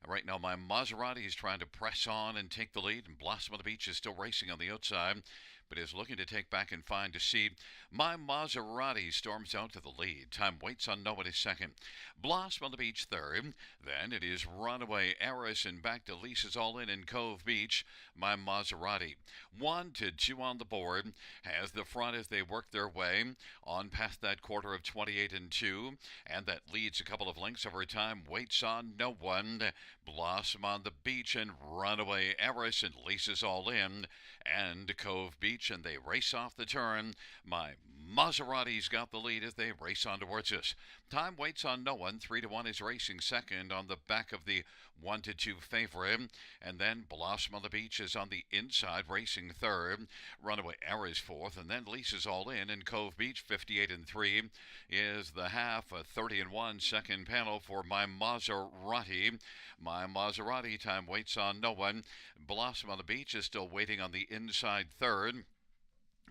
Right now, My Maserati is trying to press on and take the lead, and Blossom on the Beach is still racing on the outside, but is looking to take back and find to see. My Maserati storms out to the lead. Time Waits on No One is second. Blossom on the Beach third. Then it is Runaway Eris and back to Lisa's all in Cove Beach. My Maserati 1 to 2 on the board has the front as they work their way on past that quarter of 28 and 2, and that leads a couple of lengths over time. Waits on No One, Blossom on the Beach, and Runaway Eris and Lisa's all in and Cove Beach, and they race off the turn. My Maserati's got the lead as they race on towards us. Time Waits on No One, 3 to 1 is racing second on the back of the 1 to 2 favorite, and then Blossom on the Beach is on the inside racing third. Runaway Eris fourth, and then Lisa's all in Cove Beach 58 and 3 is the half, a 30 and 1 second panel for My Maserati. My Maserati, Time Waits on No One. Blossom on the Beach is still waiting on the inside third,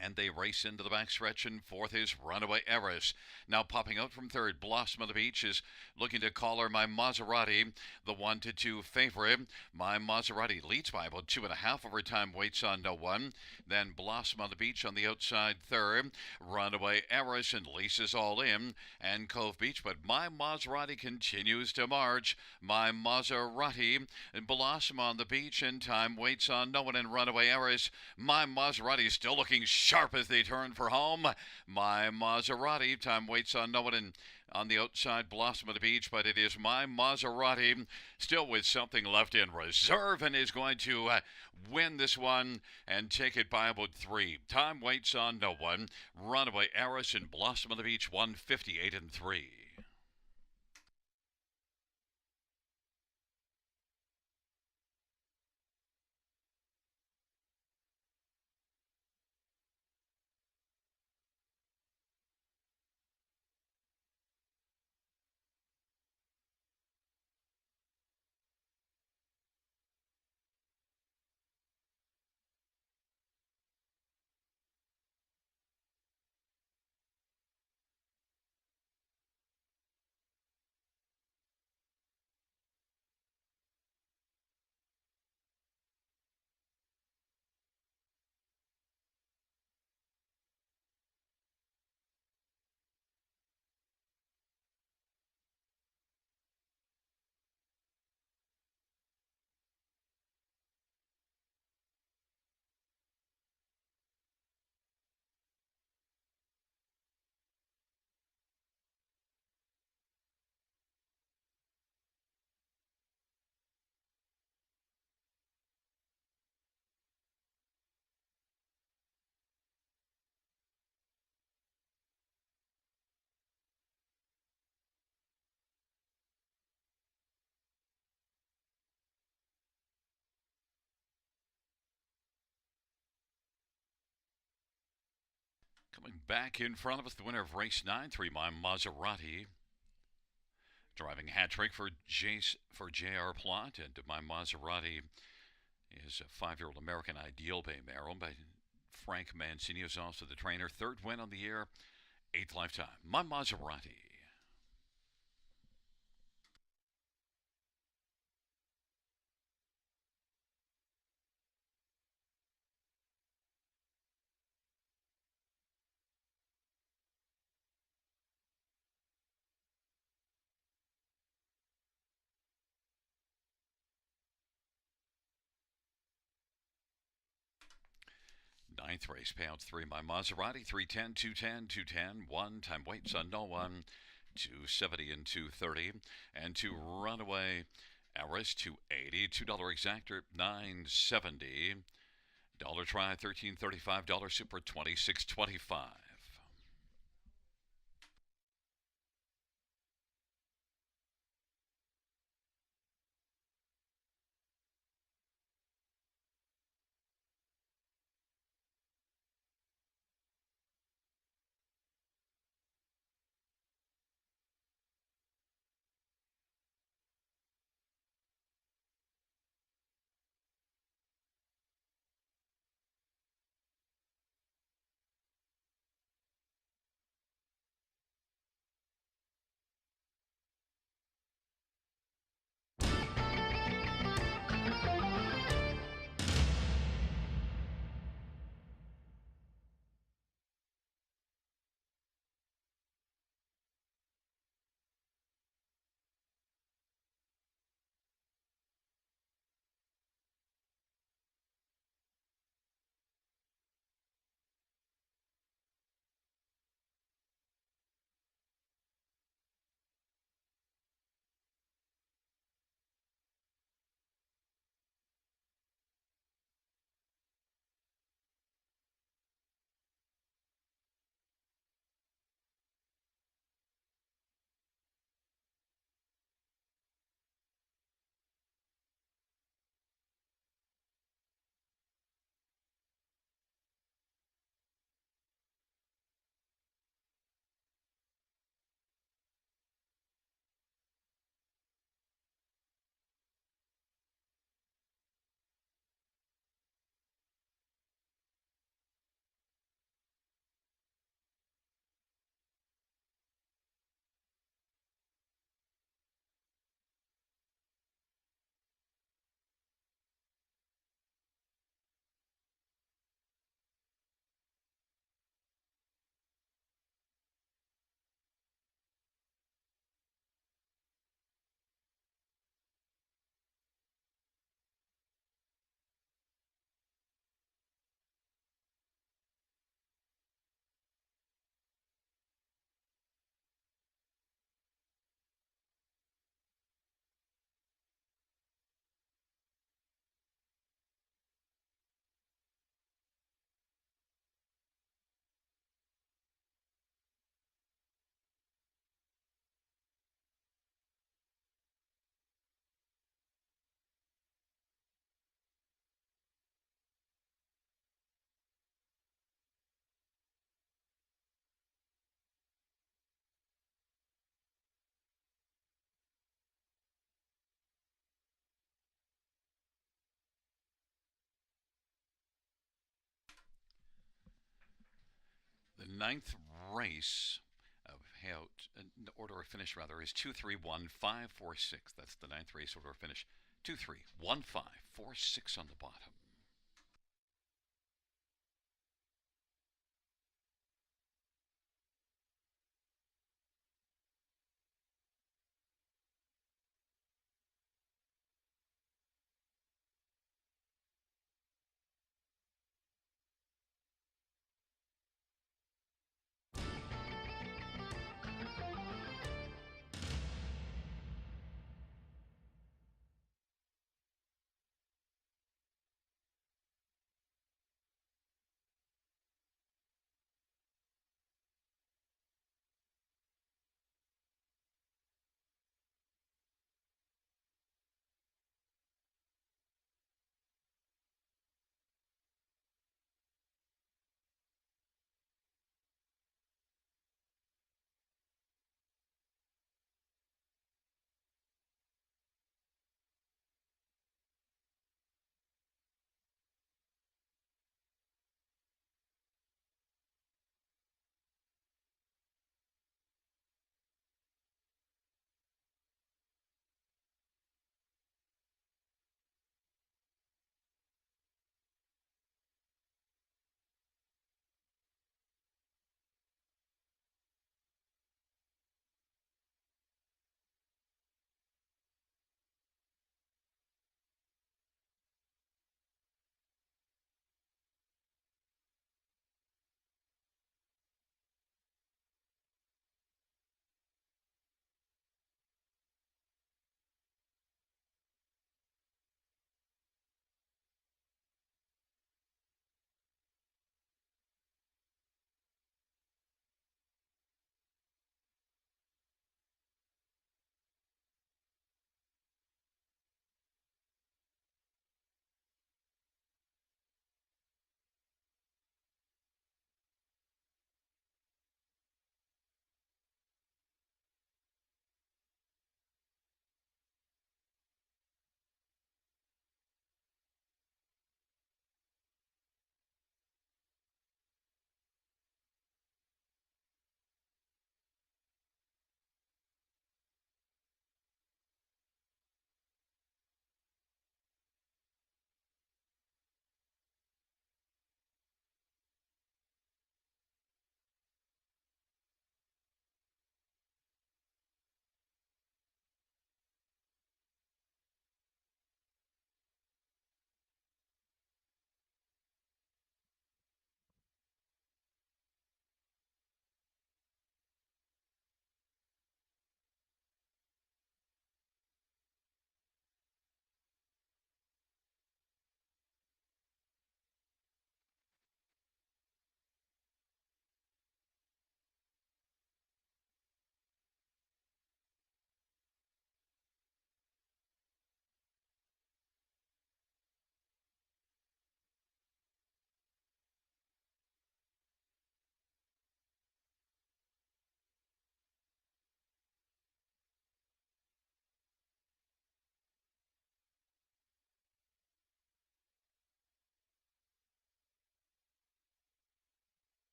and they race into the backstretch, and fourth is Runaway Eris. Now popping out from third, Blossom on the Beach is looking to collar My Maserati, the 1 to 2 favorite. My Maserati leads by about 2.5 over Time Waits on No One. Then Blossom on the Beach on the outside third. Runaway Eris and Lisa's all in and Cove Beach, but My Maserati continues to march. My Maserati and Blossom on the Beach and Time Waits on No One and Runaway Eris. My Maserati is still looking sharp as they turn for home. My Maserati, Time Waits on No One, and on the outside, Blossom of the Beach, but it is My Maserati still with something left in reserve and is going to win this one and take it by about 3. Time Waits on No One, Runaway Eris, and Blossom of the Beach 158 and 3. Coming back in front of us, the winner of race 9, 3 My Maserati. Driving hat trick for J.R. Plot, and My Maserati is a 5-year-old American Ideal Bay mare owned by Frank Mancini, who's also the trainer. 3rd win on the year, 8th lifetime. My Maserati. Ninth race, payouts 3 My Maserati, 310, 210, 210, 1 Time Waits on No One, 270 and 230, and 2 Runaway Eris, 280, $2 exactor, 970, Dollar Tri 13.35. Dollar Super 26.25. The ninth race of how the order of finish rather is 231546. That's the ninth race order of finish. 231546 on the bottom.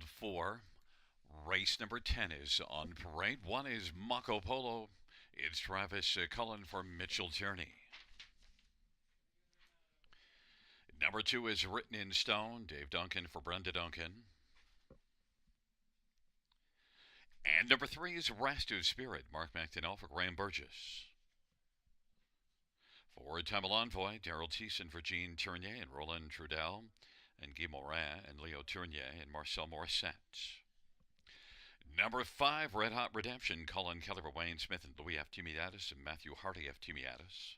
Field 4. Race number 10 is on parade. 1 is Marco Polo. It's Travis Cullen for Mitchell Tierney. Number 2 is Written in Stone. Dave Duncan for Brenda Duncan. And number 3 is Rest of Spirit. Mark McDonnell for Graham Burgess. For Tamil Envoy, Daryl Thiessen for Jean Tournier and Roland Trudel, and Guy Morin and Leo Tournier and Marcel Morissette. Number 5, Red Hot Redemption, Colin Keller for Wayne Smith and Louis F. Timiadis and Matthew Hardy F. Timiadis.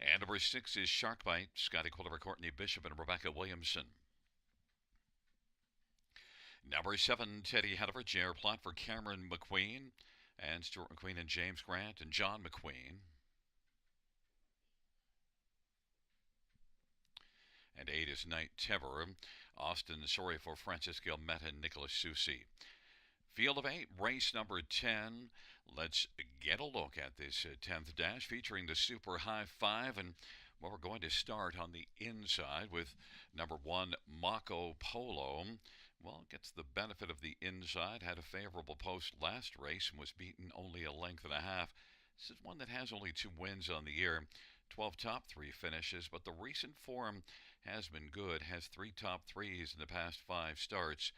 And number 6 is Sharkbite, Scotty Quilliver, Courtney Bishop, and Rebecca Williamson. Number 7, Teddy Hanover, J.R. Plot for Cameron McQueen, and Stuart McQueen and James Grant and John McQueen. And 8 is Night Terror, Austin Sorry for Francis Gilmette and Nicholas Susi. Field of 8, race number 10. Let's get a look at this 10th dash featuring the Super High 5. And well, we're going to start on the inside with number 1, Marco Polo. Well, gets the benefit of the inside, had a favorable post last race and was beaten only a length and a half. This is one that has only 2 wins on the year, 12 top 3 finishes, but the recent form has been good, has 3 top 3s in the past 5 starts,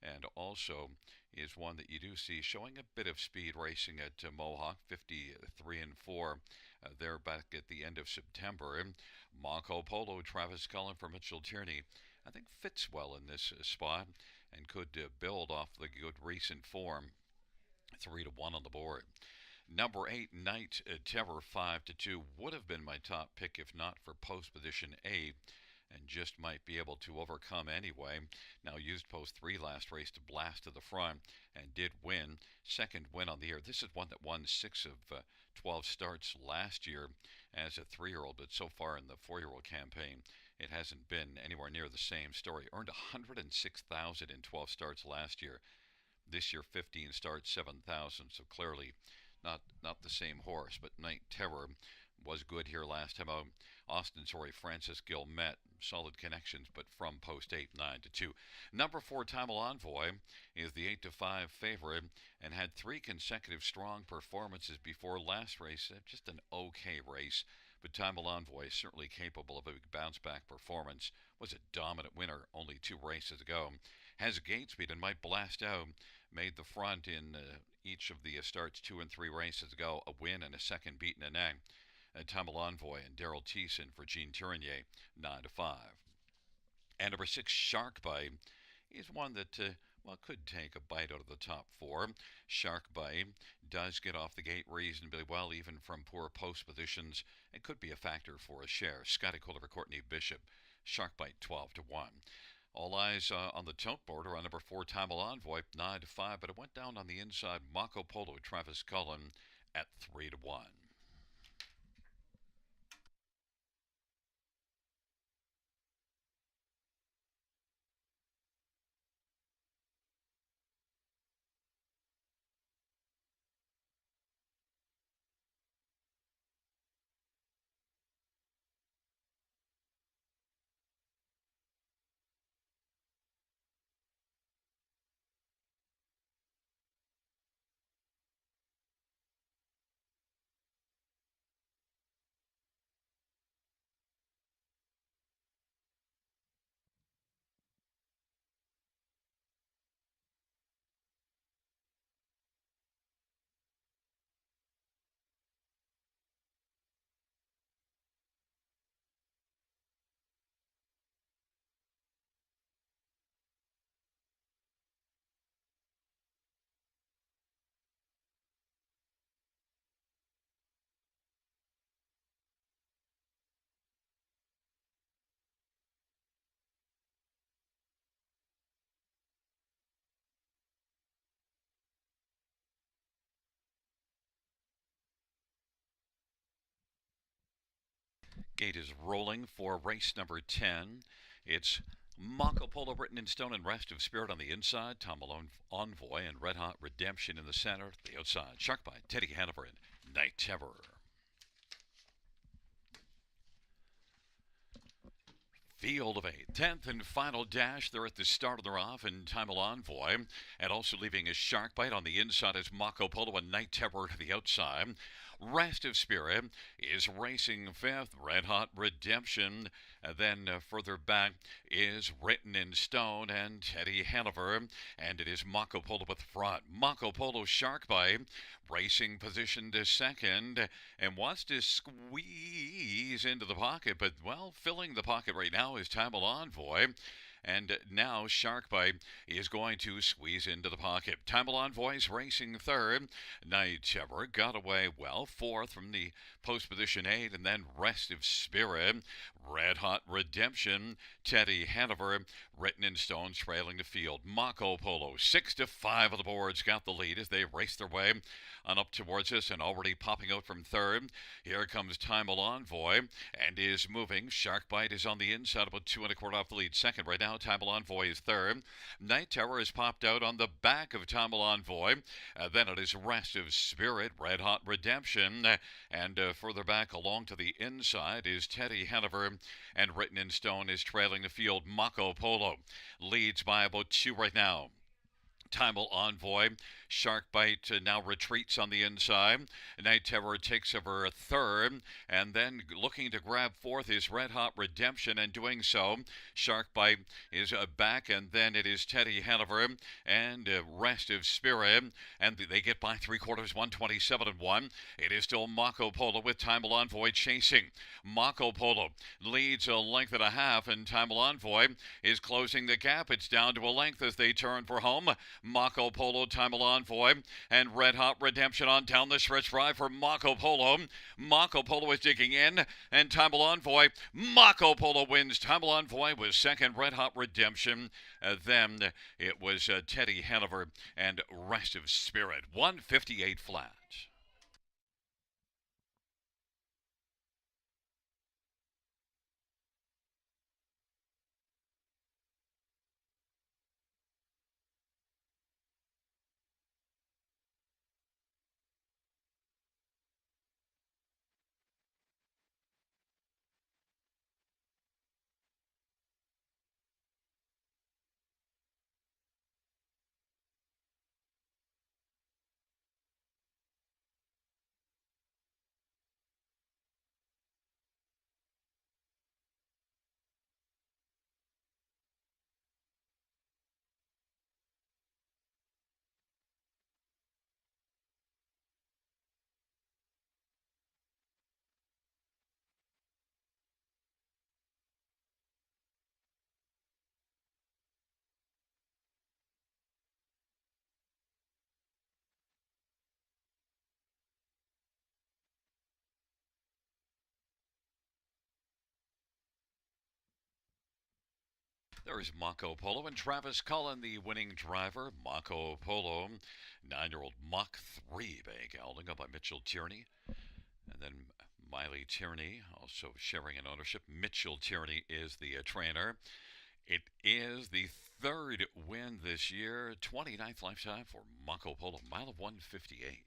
and also is one that you do see showing a bit of speed racing at Mohawk, 53-4 there back at the end of September. Marco Polo, Travis Cullen for Mitchell Tierney, I think fits well in this spot and could build off the good recent form. 3-1 on the board. Number 8, Night Terror, 5-2, would have been my top pick if not for post position A, and just might be able to overcome anyway. Now used post 3 last race to blast to the front and did win. Second win on the year. This is one that won 6 of 12 starts last year as a 3-year-old, but so far in the 4-year-old campaign, it hasn't been anywhere near the same story. Earned $106,000 in 12 starts last year. This year, 15 starts, $7,000. So clearly, not the same horse. But Night Terror was good here last time out. Austin Sorry, Francis Gilmette, solid connections, but from post 8, 9-2. Number 4, Tamil Envoy, is the 8-5 favorite and had 3 consecutive strong performances before last race. Just an okay race, but Tamil Envoy is certainly capable of a bounce-back performance. Was a dominant winner only 2 races ago. Has gate speed and might blast out. Made the front in each of the starts 2 and 3 races ago. A win and a second beaten an egg. Tamil Envoy and Daryl Thiessen for Jean Tournier, 9-5. And number 6, Sharkbite, is one that could take a bite out of the top 4. Sharkbite does get off the gate reasonably well, even from poor post positions. It could be a factor for a share. Scotty Quilliver, Courtney Bishop, Sharkbite, 12-1. All eyes on the tote board are on number 4, Tamil Envoy, 9-5, but it went down on the inside. Marco Polo, Travis Cullen at 3-1. Gate is rolling for race number 10. It's Marco Polo, Written in Stone, and Rest of Spirit on the inside. Tamil Envoy and Red Hot Redemption in the center. The outside, Sharkbite, Teddy Hanover, and Night Terror. Field of eight. 10th and final dash. They're at the start of their off, and Time Envoy. And also leaving a shark bite on the inside is Mako Polo and Night Terror to the outside. Rest of Spirit is racing fifth. Red Hot Redemption. Then further back is Written in Stone and Teddy Hanover. And it is Mako Polo with front. Mako Polo Shark Bite racing position to second and wants to squeeze into the pocket, but well, filling the pocket right now is Time Envoy. And now Sharkbite is going to squeeze into the pocket. Time Envoy's racing third. Night Terror got away well. Fourth from the post position 8. And then Restive Spirit. Red Hot Redemption. Teddy Hanover. Written in Stone trailing the field. Mako Polo 6-5 of the boards got the lead as they race their way on up towards us and already popping out from third. Here comes Time Envoy and is moving. Sharkbite is on the inside, about 2 1/4 off the lead. Second right now, Time Envoy is third. Night Terror has popped out on the back of Time Envoy. Then it is Restive Spirit, Red Hot Redemption, and further back along to the inside is Teddy Hanover, and Written in Stone is trailing the field. Mako Polo leads by about 2 right now. Time Envoy. Sharkbite now retreats on the inside. Night Terror takes over third. And then looking to grab fourth is Red Hot Redemption. And doing so, Sharkbite is back. And then it is Teddy Hanover and Restive Spirit. And they get by 3/4, 127-1. It is still Mako Polo with Time Envoy chasing. Mako Polo leads a length and a half. And Time Envoy is closing the gap. It's down to a length as they turn for home. Mako Polo, Time Envoy, and Red Hot Redemption on down the stretch drive for Mako Polo. Mako Polo is digging in, and Time Envoy. Mako Polo wins. Time Envoy was second. Red Hot Redemption. Then it was Teddy Hanover and Restive Spirit. 158 flat. There's Mako Polo and Travis Cullen, the winning driver. Mako Polo, 9-year-old Mach 3 bay gelding up by Mitchell Tierney. And then Miley Tierney also sharing an ownership. Mitchell Tierney is the trainer. It is the third win this year, 29th lifetime for Mako Polo, mile of 158.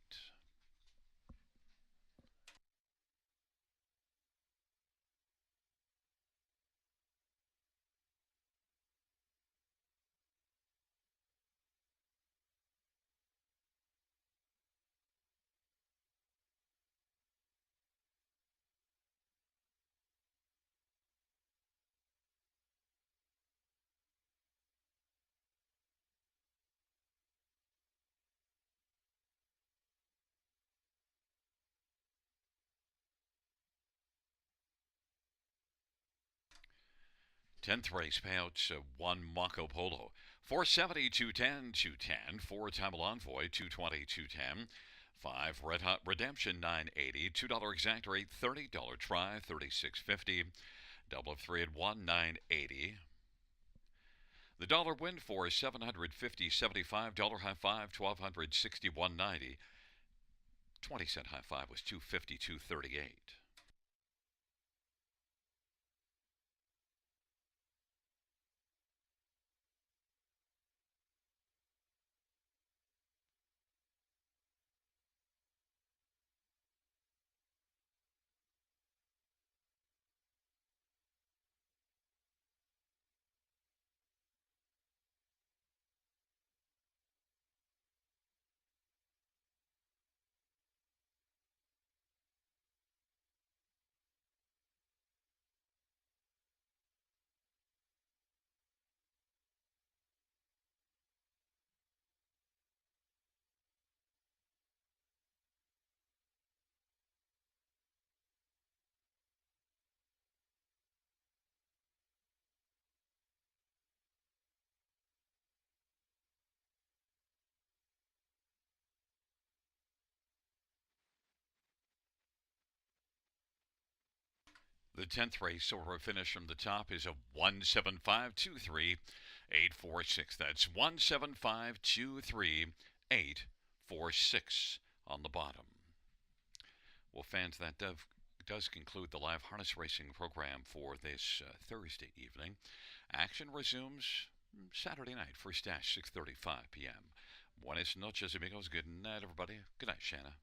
10th race payouts, 1 Mako Polo. 470, 210, 210. 4 Time Envoy, 220, 210. 5 Red Hot Redemption, 980. $2 exactor, $830. Try, 36.50. Double of 3 at 1, 980. The dollar win for 750, 75. Dollar high five, 1261.90. 20-cent high five was 250, 238. The 10th race, so our finish from the top is a 17523,846. That's 17523,846 on the bottom. Well, fans, that does conclude the live harness racing program for this Thursday evening. Action resumes Saturday night, first dash, 6:35 p.m. Buenas noches, amigos. Good night, everybody. Good night, Shanna.